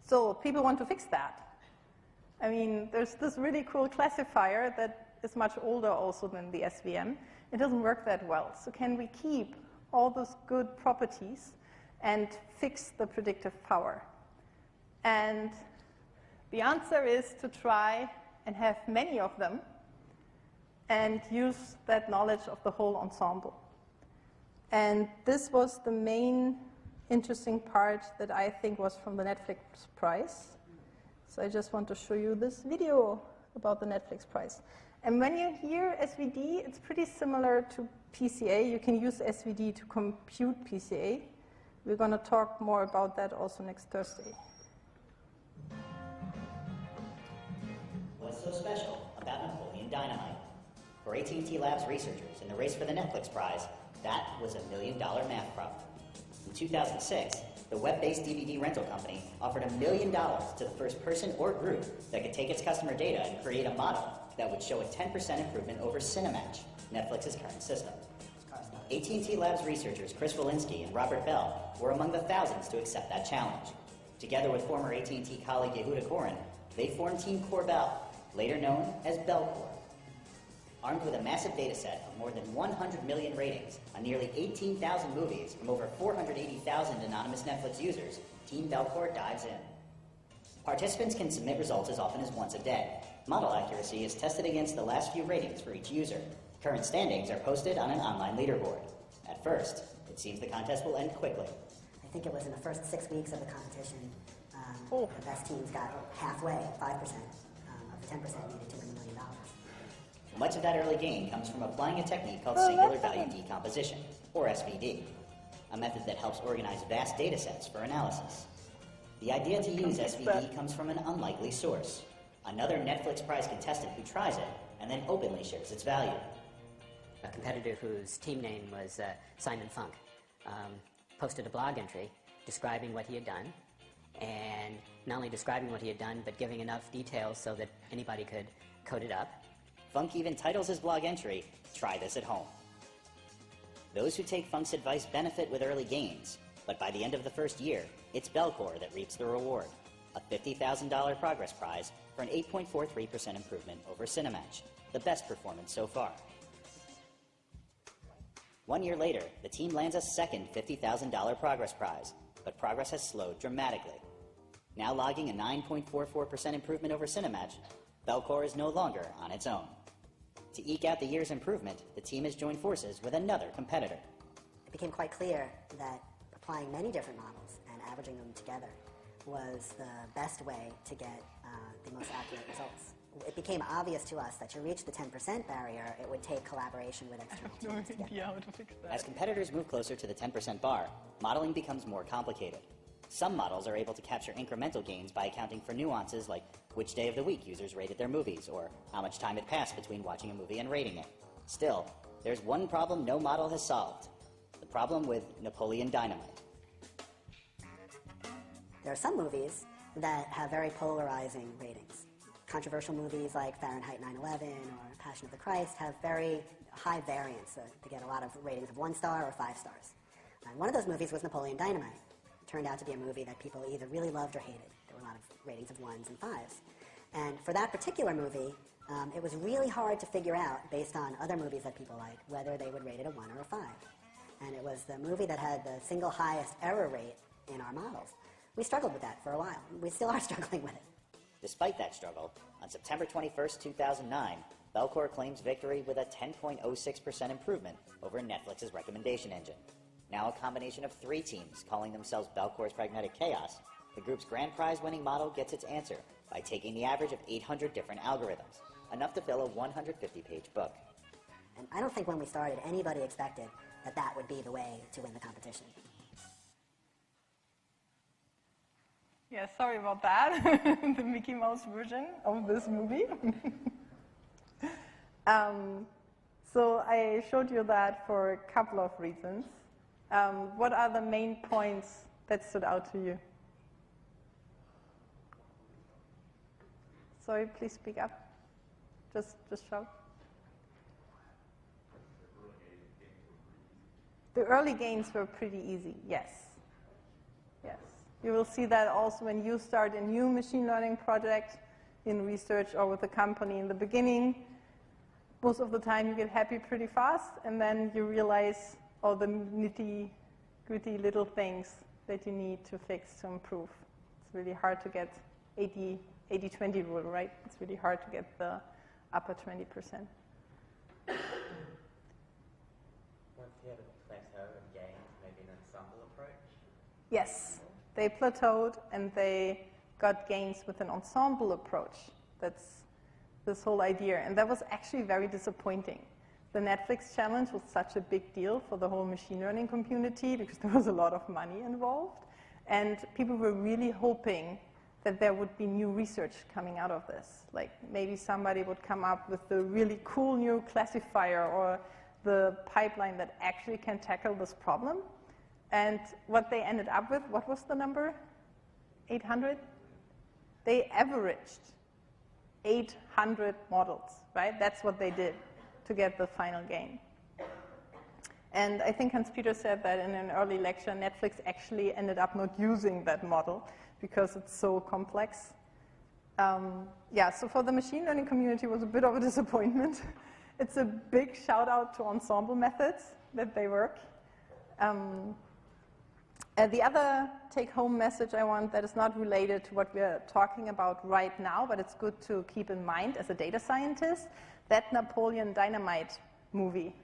Speaker 1: So people want to fix that. I mean, there's this really cool classifier that is much older also than the SVM. It doesn't work that well. So can we keep all those good properties and fix the predictive power? And the answer is to try and have many of them and use that knowledge of the whole ensemble. And this was the main interesting part that I think was from the Netflix prize. So I just want to show you this video about the Netflix prize. And when you hear SVD, it's pretty similar to PCA. You can use SVD to compute PCA. We're going to talk more about that also next Thursday.
Speaker 5: What's so special about Napoleon Dynamite? For AT&T Labs researchers in the race for the Netflix prize, that was $1 million math problem. In 2006, the web-based DVD rental company offered $1 million to the first person or group that could take its customer data and create a model that would show a 10% improvement over Cinematch, Netflix's current system. AT&T Labs researchers Chris Walensky and Robert Bell were among the thousands to accept that challenge. Together with former AT&T colleague Yehuda Koren, they formed Team Corbell, later known as Bellcore. Armed with a massive data set of more than 100 million ratings on nearly 18,000 movies from over 480,000 anonymous Netflix users, Team Bellcore dives in. Participants can submit results as often as once a day. Model accuracy is tested against the last few ratings for each user. Current standings are posted on an online leaderboard. At first, it seems the contest will end quickly.
Speaker 6: I think it was in the first 6 weeks of the competition, the best teams got halfway, 5% of the 10% needed to win $1 million.
Speaker 5: Much of that early gain comes from applying a technique called singular value decomposition, or SVD, a method that helps organize vast data sets for analysis. The idea to use SVD comes from an unlikely source, another Netflix prize contestant who tries it and then openly shares its value.
Speaker 7: A competitor whose team name was Simon Funk posted a blog entry describing what he had done, and not only describing what he had done, but giving enough details so that anybody could code it up.
Speaker 5: Funk even titles his blog entry, "Try This at Home." Those who take Funk's advice benefit with early gains, but by the end of the first year, it's Bellcore that reaps the reward, a $50,000 progress prize for an 8.43% improvement over Cinematch, the best performance so far. 1 year later, the team lands a second $50,000 progress prize, but progress has slowed dramatically. Now logging a 9.44% improvement over Cinematch, Bellcore is no longer on its own. To eke out the year's improvement, the team has joined forces with another competitor.
Speaker 6: It became quite clear that applying many different models and averaging them together was the best way to get the most accurate results. It became obvious to us that to reach the 10% barrier, it would take collaboration with external teams to get there.
Speaker 1: how to fix that.
Speaker 5: As competitors move closer to the 10% bar, modeling becomes more complicated. Some models are able to capture incremental gains by accounting for nuances like which day of the week users rated their movies, or how much time had passed between watching a movie and rating it. Still, there's one problem no model has solved: the problem with Napoleon Dynamite.
Speaker 6: There are some movies that have very polarizing ratings. Controversial movies like Fahrenheit 9/11 or Passion of the Christ have very high variance. They get a lot of ratings of 1 star or 5 stars. And one of those movies was Napoleon Dynamite. It turned out to be a movie that people either really loved or hated. There were a lot of ratings of 1s and 5s. And for that particular movie, it was really hard to figure out, based on other movies that people like, whether they would rate it a 1 or a 5. And it was the movie that had the single highest error rate in our models. We struggled with that for a while. We still are struggling with it.
Speaker 5: Despite that struggle, on September 21st, 2009, Belcore claims victory with a 10.06% improvement over Netflix's recommendation engine. Now a combination of 3 teams calling themselves Belcore's Pragmatic Chaos, the group's grand prize winning model gets its answer by taking the average of 800 different algorithms, enough to fill a 150-page book.
Speaker 6: And I don't think when we started anybody expected that that would be the way to win the competition.
Speaker 1: Yeah, sorry about that, the Mickey Mouse version of this movie. So I showed you that for a couple of reasons. What are the main points that stood out to you? Sorry, please speak up. Just shout. The early gains were pretty easy, yes. Yes. You will see that also when you start a new machine learning project in research or with a company in the beginning. Most of the time you get happy pretty fast, and then you realize all the nitty-gritty little things that you need to fix to improve. It's really hard to get 80-20 rule, right? It's really hard to get the upper 20%.
Speaker 4: Once you have a plateau of gains, maybe an ensemble approach?
Speaker 1: Yes, they plateaued and they got gains with an ensemble approach. That's this whole idea. And that was actually very disappointing. The Netflix challenge was such a big deal for the whole machine learning community because there was a lot of money involved. And people were really hoping that there would be new research coming out of this. Like maybe somebody would come up with the really cool new classifier or the pipeline that actually can tackle this problem. And what they ended up with, what was the number? 800? They averaged 800 models, right? That's what they did to get the final gain. And I think Hans-Peter said that in an early lecture, Netflix actually ended up not using that model because it's so complex. Yeah, so for the machine learning community, it was a bit of a disappointment. It's a big shout out to ensemble methods that they work. The other take-home message I want that is not related to what we're talking about right now, but it's good to keep in mind as a data scientist, that Napoleon Dynamite movie.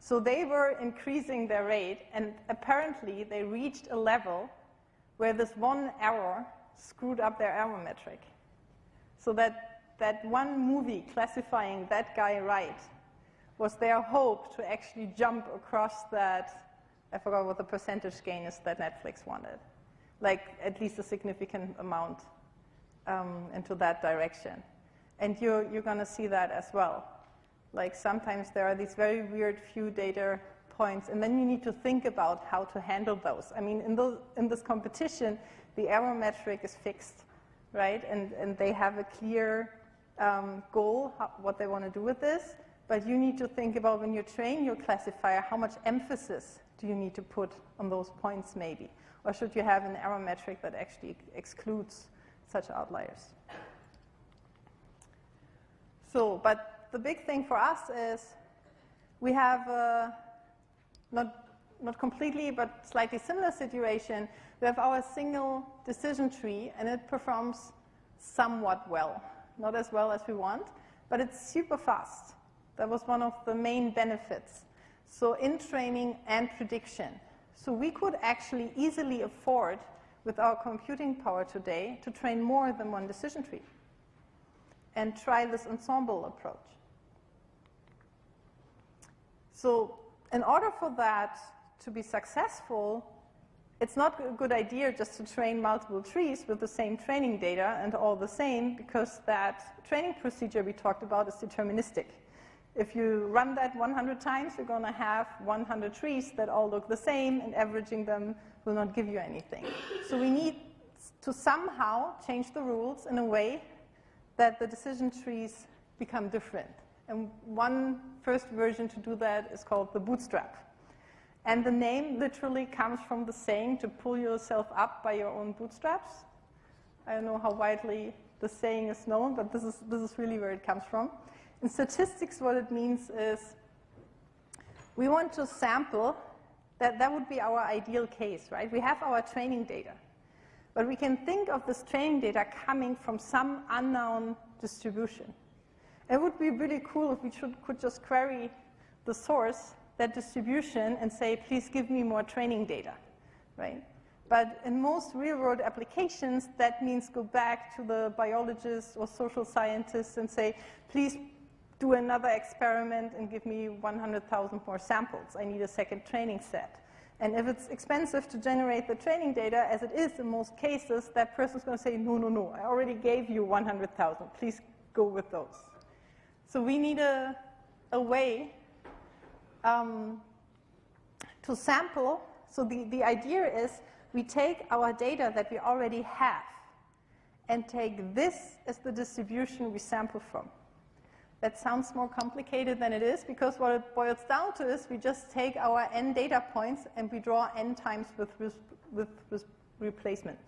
Speaker 1: So they were increasing their rate, and apparently they reached a level where this one error screwed up their error metric. So that one movie classifying that guy right was their hope to actually jump across that, I forgot what the percentage gain is that Netflix wanted, like at least a significant amount into that direction. And you're going to see that as well. Like sometimes there are these very weird few data points, and then you need to think about how to handle those. I mean, in this competition, the error metric is fixed, right? And they have a clear goal, what they want to do with this. But you need to think about when you train your classifier, how much emphasis do you need to put on those points maybe? Or should you have an error metric that actually excludes such outliers? So, but the big thing for us is we have not completely, but slightly similar situation. We have our single decision tree, and it performs somewhat well. Not as well as we want, but it's super fast. That was one of the main benefits. So in training and prediction. So we could actually easily afford, with our computing power today, to train more than one decision tree and try this ensemble approach. So in order for that to be successful, it's not a good idea just to train multiple trees with the same training data and all the same, because that training procedure we talked about is deterministic. If you run that 100 times, you're going to have 100 trees that all look the same, and averaging them will not give you anything. So we need to somehow change the rules in a way that the decision trees become different. And one first version to do that is called the Bootstrap. And the name literally comes from the saying to pull yourself up by your own bootstraps. I don't know how widely the saying is known, but this is really where it comes from. In statistics, what it means is we want to sample, that would be our ideal case, right? We have our training data, but we can think of this training data coming from some unknown distribution. It would be really cool if we could just query the source, that distribution, and say, please give me more training data, right? But in most real-world applications, that means go back to the biologists or social scientists and say, please do another experiment and give me 100,000 more samples. I need a second training set. And if it's expensive to generate the training data, as it is in most cases, that person's going to say, no, no, no, I already gave you 100,000. Please go with those. So we need a way to sample. So the idea is we take our data that we already have and take this as the distribution we sample from. That sounds more complicated than it is, because what it boils down to is we just take our n data points and we draw n times with replacement.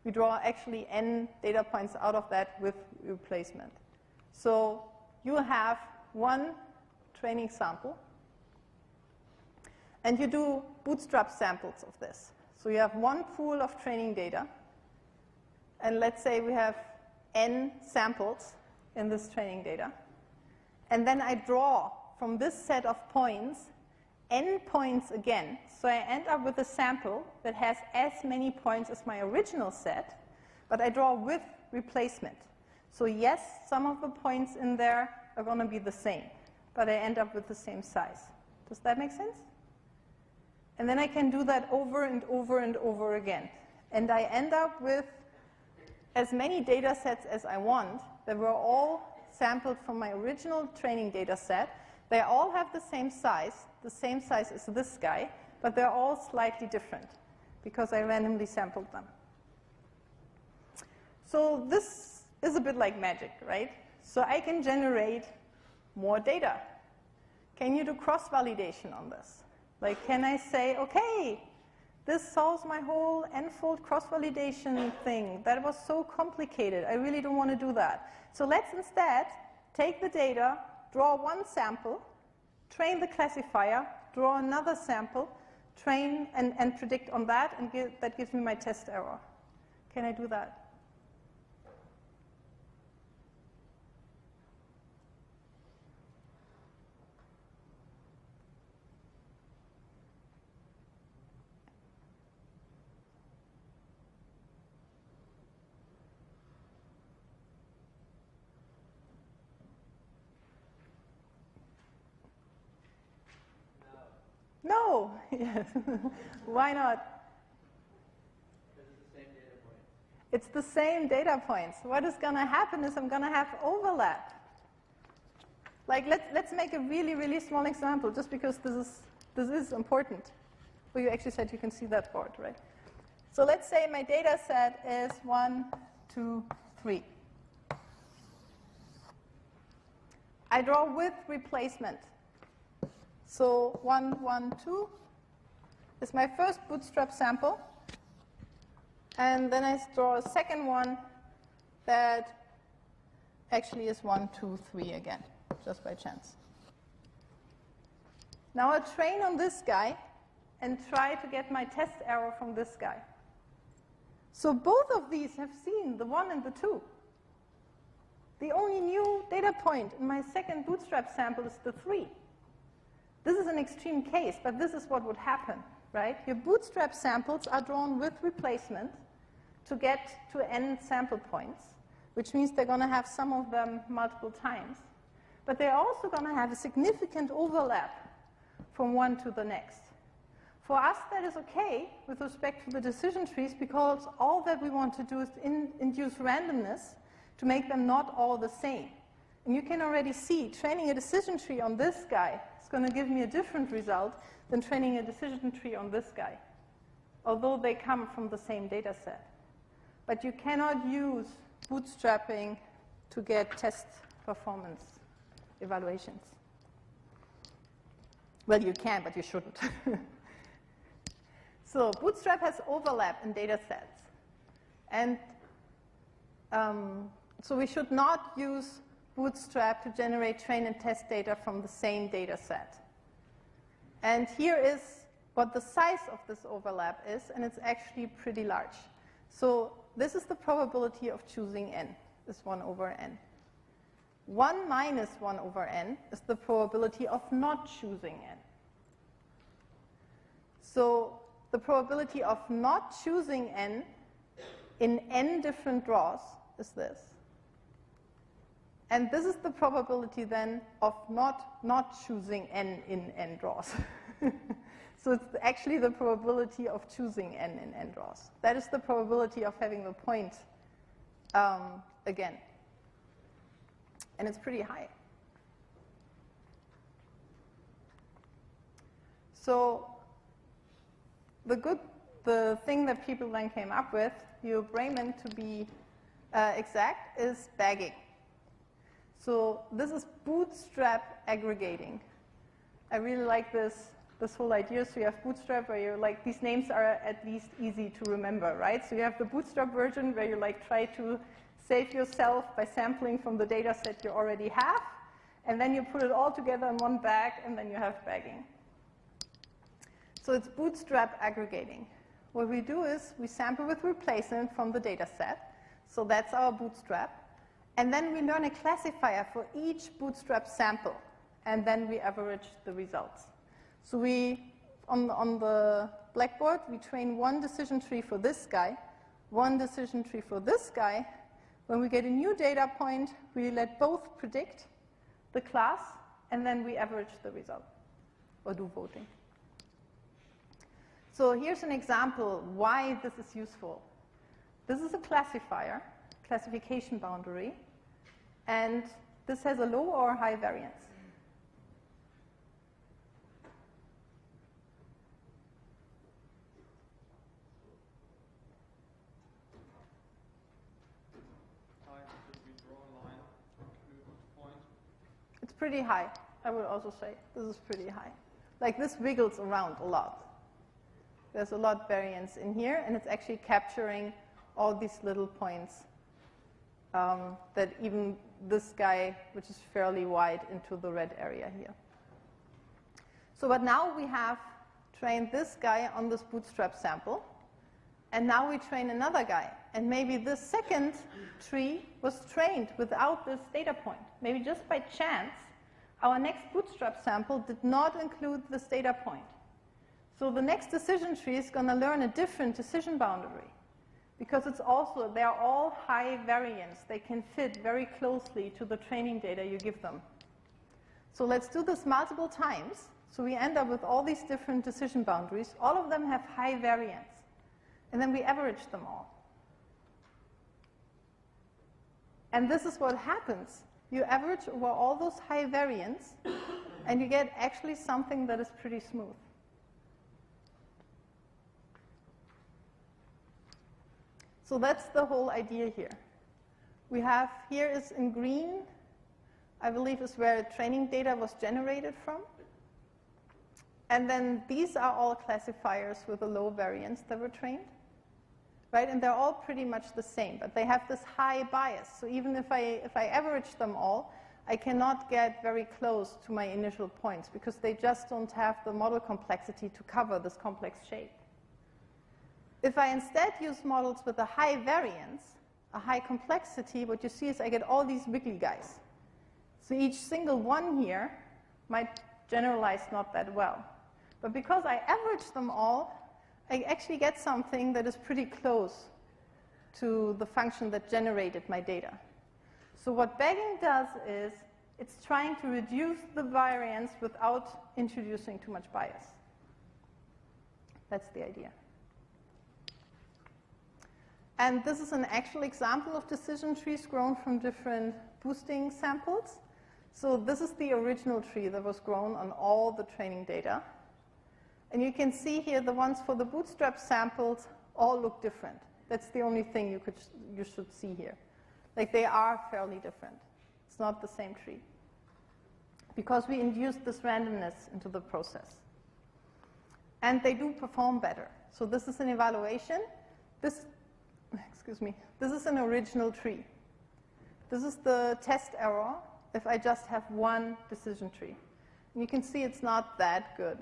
Speaker 1: We draw actually n data points out of that with replacement. So you have one training sample, and you do Bootstrap samples of this. So you have one pool of training data, and let's say we have n samples in this training data. And then I draw from this set of points n points again. So I end up with a sample that has as many points as my original set, but I draw with replacement. So yes, some of the points in there are going to be the same, but I end up with the same size. Does that make sense? And then I can do that over and over and over again. And I end up with as many data sets as I want that were all sampled from my original training data set. They all have the same size. The same size as this guy, but they're all slightly different because I randomly sampled them. So this is a bit like magic, right? So I can generate more data. Can you do cross-validation on this? Like, can I say, okay, this solves my whole n-fold cross-validation thing. That was so complicated. I really don't want to do that. So let's instead take the data, draw one sample, train the classifier, draw another sample, train and predict on that, and that gives me my test error. Can I do that? No. Yes. Why not? It's the same data points. What is going to happen is I'm going to have overlap. Like, let's make a really, really small example, just because this is important. Well, you actually said you can see that board, right? So let's say my data set is 1, 2, 3. I draw with replacement. So 1, 1, 2 is my first Bootstrap sample. And then I draw a second one that actually is 1, 2, 3 again, just by chance. Now I'll train on this guy and try to get my test error from this guy. So both of these have seen the 1 and the 2. The only new data point in my second Bootstrap sample is the 3. This is an extreme case, but this is what would happen, right? Your Bootstrap samples are drawn with replacement to get to n sample points, which means they're going to have some of them multiple times. But they're also going to have a significant overlap from one to the next. For us, that is okay with respect to the decision trees, because all that we want to do is induce randomness to make them not all the same. And you can already see training a decision tree on this guy is going to give me a different result than training a decision tree on this guy, although they come from the same data set. But you cannot use bootstrapping to get test performance evaluations. Well, you can, but you shouldn't. So Bootstrap has overlap in data sets. And So we should not use Bootstrap to generate train and test data from the same data set. And here is what the size of this overlap is, and it's actually pretty large. So this is the probability of choosing n, is 1 over n. 1 minus 1 over n is the probability of not choosing n. So the probability of not choosing n in n different draws is this. And this is the probability then of not choosing n in n draws. So it's actually the probability of choosing n in n draws. That is the probability of having the point again. And it's pretty high. So the thing that people then came up with, your Brayman to be exact, is bagging. So this is Bootstrap aggregating. I really like this whole idea. So you have Bootstrap where you're like, these names are at least easy to remember, right? So you have the Bootstrap version where you like try to save yourself by sampling from the data set you already have, and then you put it all together in one bag, and then you have bagging. So it's Bootstrap aggregating. What we do is we sample with replacement from the data set. So that's our Bootstrap. And then we learn a classifier for each Bootstrap sample, and then we average the results. So we, on the blackboard, we train one decision tree for this guy, one decision tree for this guy. When we get a new data point, we let both predict the class, and then we average the result, or do voting. So here's an example why this is useful. This is a classifier, classification boundary, and this has a low or high variance. It's pretty high, I would also say. This is pretty high. Like this wiggles around a lot. There's a lot of variance in here, and it's actually capturing all these little points that even this guy, which is fairly wide, into the red area here. So but now we have trained this guy on this Bootstrap sample, and now we train another guy. And maybe this second tree was trained without this data point. Maybe just by chance, our next Bootstrap sample did not include this data point. So the next decision tree is going to learn a different decision boundary, because it's also, they're all high variance. They can fit very closely to the training data you give them. So let's do this multiple times. So we end up with all these different decision boundaries. All of them have high variance. And then we average them all. And this is what happens. You average over all those high variance, and you get actually something that is pretty smooth. So that's the whole idea here. We have, here is in green, I believe is where training data was generated from. And then these are all classifiers with a low variance that were trained. Right? And they're all pretty much the same, but they have this high bias. So even if I average them all, I cannot get very close to my initial points because they just don't have the model complexity to cover this complex shape. If I instead use models with a high variance, a high complexity, what you see is I get all these wiggly guys. So each single one here might generalize not that well. But because I average them all, I actually get something that is pretty close to the function that generated my data. So what bagging does is it's trying to reduce the variance without introducing too much bias. That's the idea. And this is an actual example of decision trees grown from different boosting samples. So this is the original tree that was grown on all the training data. And you can see here the ones for the Bootstrap samples all look different. That's the only thing you should see here. Like they are fairly different. It's not the same tree. Because we induced this randomness into the process. And they do perform better. So this is an evaluation. This excuse me, this is an original tree. This is the test error if I just have one decision tree. And you can see it's not that good.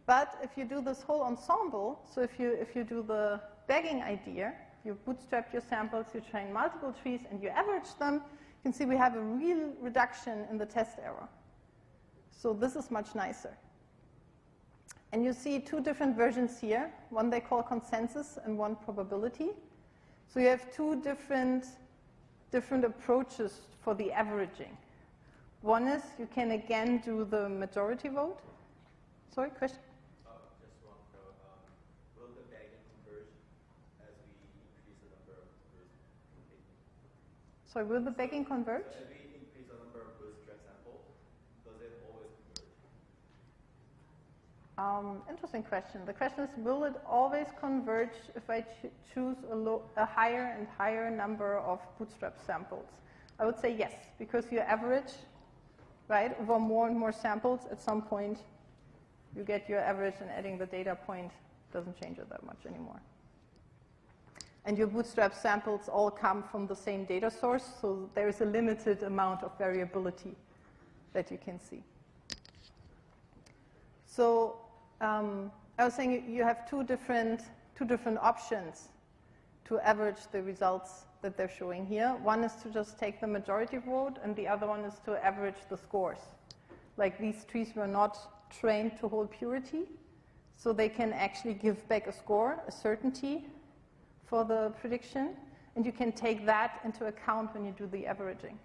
Speaker 1: But if you do this whole ensemble, so if you do the bagging idea, you bootstrap your samples, you train multiple trees, and you average them, you can see we have a real reduction in the test error. So this is much nicer. And you see two different versions here. One they call consensus and one probability. So you have two different approaches for the averaging. One is you can again do the majority vote. Sorry, question?
Speaker 3: Just one note. Will the bagging converge as we increase the number of
Speaker 1: Sorry, will the bagging converge?
Speaker 3: So as we increase the number of bootstrap samples, does it always converge?
Speaker 1: Interesting question. The question is, will it always converge if I choose a higher and higher number of bootstrap samples? I would say yes, because you average, right, over more and more samples. At some point, you get your average, and adding the data point doesn't change it that much anymore. And your bootstrap samples all come from the same data source, so there is a limited amount of variability that you can see. So I was saying you have two different options to average the results that they're showing here. One is to just take the majority vote, and the other one is to average the scores. Like these trees were not trained to hold purity, so they can actually give back a score, a certainty for the prediction, and you can take that into account when you do the averaging.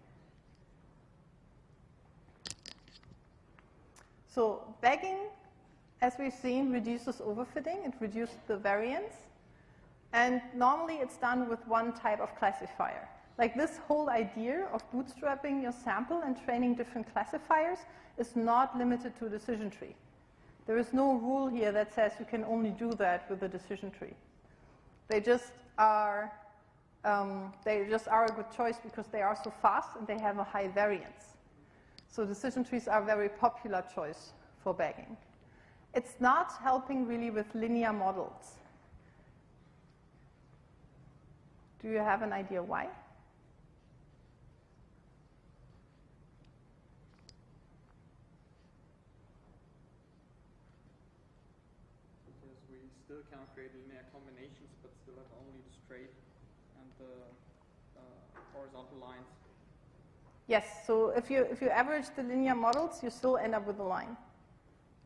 Speaker 1: So bagging, as we've seen, reduces overfitting. It reduces the variance. And normally it's done with one type of classifier. Like this whole idea of bootstrapping your sample and training different classifiers is not limited to a decision tree. There is no rule here that says you can only do that with a decision tree. They just are a good choice because they are so fast and they have a high variance. So decision trees are a very popular choice for bagging. It's not helping really with linear models. Do you have an idea why?
Speaker 2: Because we still can create linear combinations, but still have only the straight and the horizontal lines.
Speaker 1: Yes, so if you average the linear models, you still end up with a line,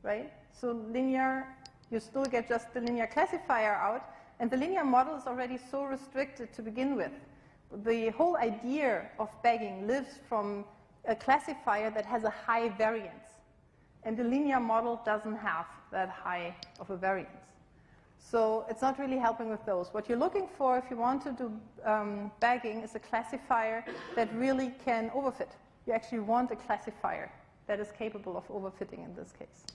Speaker 1: right? So linear, you still get just the linear classifier out, and the linear model is already so restricted to begin with. The whole idea of bagging lives from a classifier that has a high variance, and the linear model doesn't have that high of a variance. So it's not really helping with those. What you're looking for if you want to do bagging is a classifier that really can overfit. You actually want a classifier that is capable of overfitting in this case.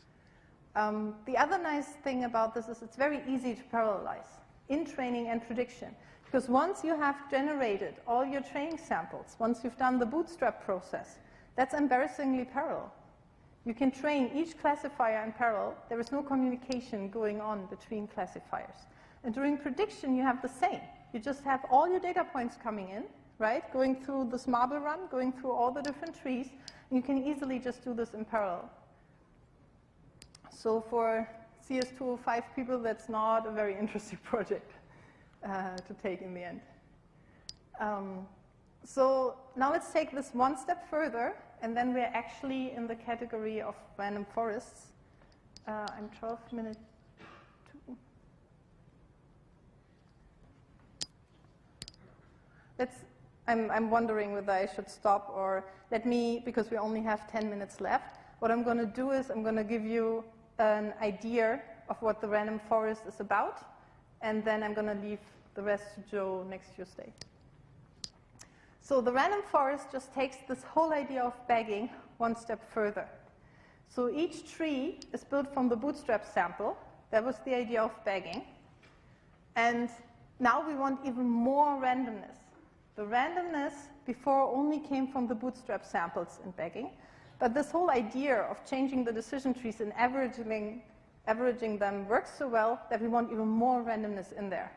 Speaker 1: The other nice thing about this is it's very easy to parallelize in training and prediction. Because once you have generated all your training samples, once you've done the bootstrap process, that's embarrassingly parallel. You can train each classifier in parallel. There is no communication going on between classifiers. And during prediction, you have the same. You just have all your data points coming in, right? Going through this marble run, going through all the different trees. And you can easily just do this in parallel. So for CS205 people, that's not a very interesting project to take in the end. So now let's take this one step further, and then we're actually in the category of random forests. I'm 12 minutes to. I'm wondering whether I should stop or let me, because we only have 10 minutes left. What I'm going to do is I'm going to give you an idea of what the random forest is about, and then I'm going to leave the rest to Joe next Tuesday. So the random forest just takes this whole idea of bagging one step further. So each tree is built from the bootstrap sample. That was the idea of bagging. And now we want even more randomness. The randomness before only came from the bootstrap samples in bagging. But this whole idea of changing the decision trees and averaging them works so well that we want even more randomness in there.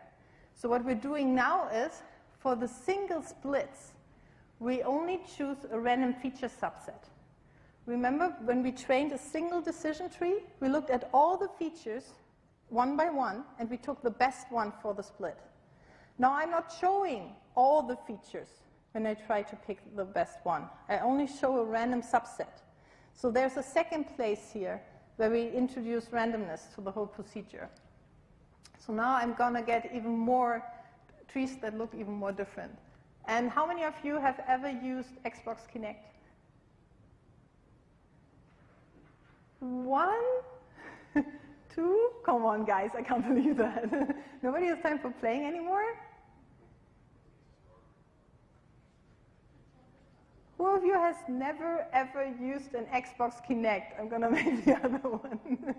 Speaker 1: So what we're doing now is, for the single splits, we only choose a random feature subset. Remember, when we trained a single decision tree, we looked at all the features one by one, and we took the best one for the split. Now I'm not showing all the features when I try to pick the best one. I only show a random subset. So there's a second place here where we introduce randomness to the whole procedure. So now I'm going to get even more trees that look even more different. And how many of you have ever used Xbox Kinect? 1? 2? Come on, guys, I can't believe that. Nobody has time for playing anymore? Who of you has never, ever used an Xbox Kinect? I'm going to make the other one.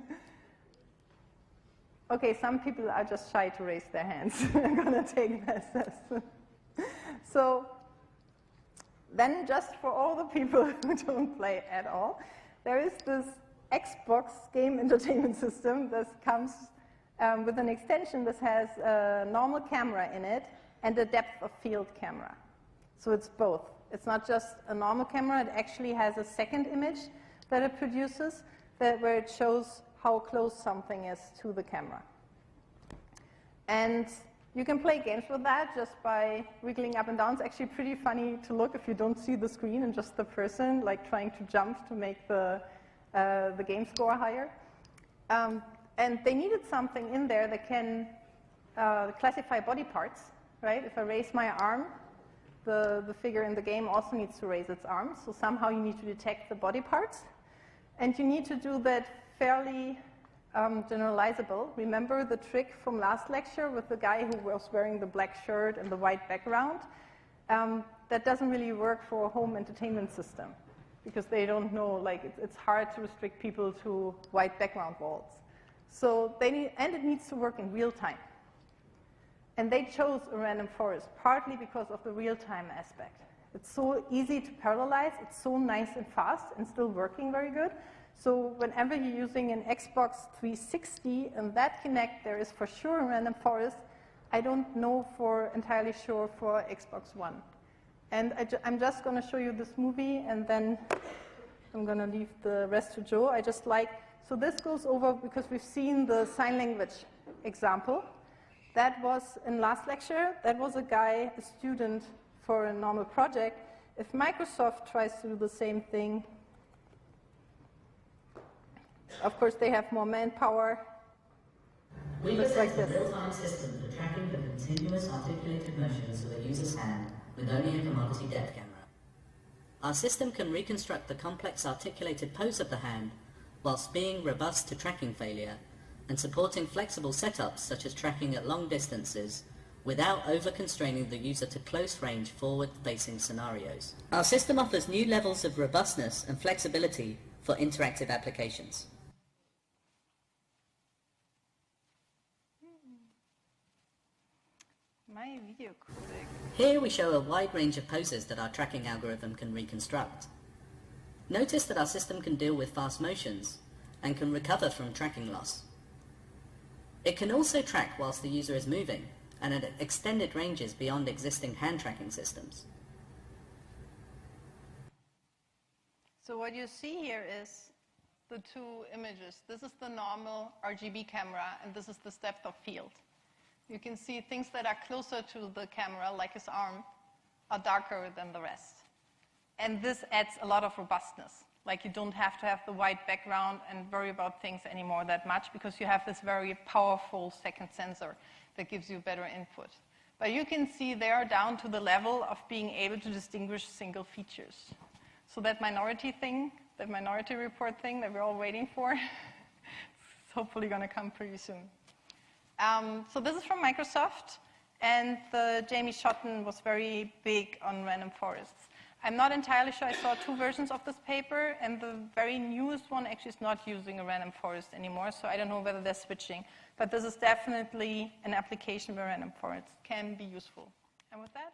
Speaker 1: Okay, some people are just shy to raise their hands. I'm going to take this. So then just for all the people who don't play at all, there is this Xbox game entertainment system that comes with an extension that has a normal camera in it and a depth of field camera. So it's both. It's not just a normal camera, it actually has a second image that it produces where it shows how close something is to the camera. And you can play games with that just by wiggling up and down. It's actually pretty funny to look if you don't see the screen and just the person like trying to jump to make the game score higher. And they needed something in there that can classify body parts, right? If I raise my arm, the figure in the game also needs to raise its arm. So somehow you need to detect the body parts. And you need to do that fairly generalizable. Remember the trick from last lecture with the guy who was wearing the black shirt and the white background? That doesn't really work for a home entertainment system because they don't know, like it's hard to restrict people to white background walls. So and it needs to work in real time. And they chose a random forest, partly because of the real-time aspect. It's so easy to parallelize, it's so nice and fast, and still working very good. So whenever you're using an Xbox 360 and that Kinect, there is for sure a random forest. I don't know entirely sure for Xbox One. And I'm just going to show you this movie, and then I'm going to leave the rest to Joe. So this goes over because we've seen the sign language example. That was in last lecture. That was a guy, a student for a normal project. If Microsoft tries to do the same thing, of course they have more manpower.
Speaker 8: We've assessed a real-time system for tracking the continuous articulated motions of a user's hand with only a commodity depth camera. Our system can reconstruct the complex articulated pose of the hand whilst being robust to tracking failure and supporting flexible setups such as tracking at long distances without over-constraining the user to close-range forward-facing scenarios. Our system offers new levels of robustness and flexibility for interactive applications.
Speaker 1: My video codec.
Speaker 8: Here we show a wide range of poses that our tracking algorithm can reconstruct. Notice that our system can deal with fast motions and can recover from tracking loss. It can also track whilst the user is moving and at extended ranges beyond existing hand tracking systems.
Speaker 1: So what you see here is the two images. This is the normal RGB camera, and this is the depth of field. You can see things that are closer to the camera, like his arm, are darker than the rest. And this adds a lot of robustness. Like you don't have to have the white background and worry about things anymore that much because you have this very powerful second sensor that gives you better input. But you can see they are down to the level of being able to distinguish single features. So that minority thing, that minority report thing that we're all waiting for, it's hopefully going to come pretty soon. So this is from Microsoft, and Jamie Schotten was very big on random forests. I'm not entirely sure. I saw two versions of this paper, and the very newest one actually is not using a random forest anymore, so I don't know whether they're switching. But this is definitely an application where random forests can be useful. And with that,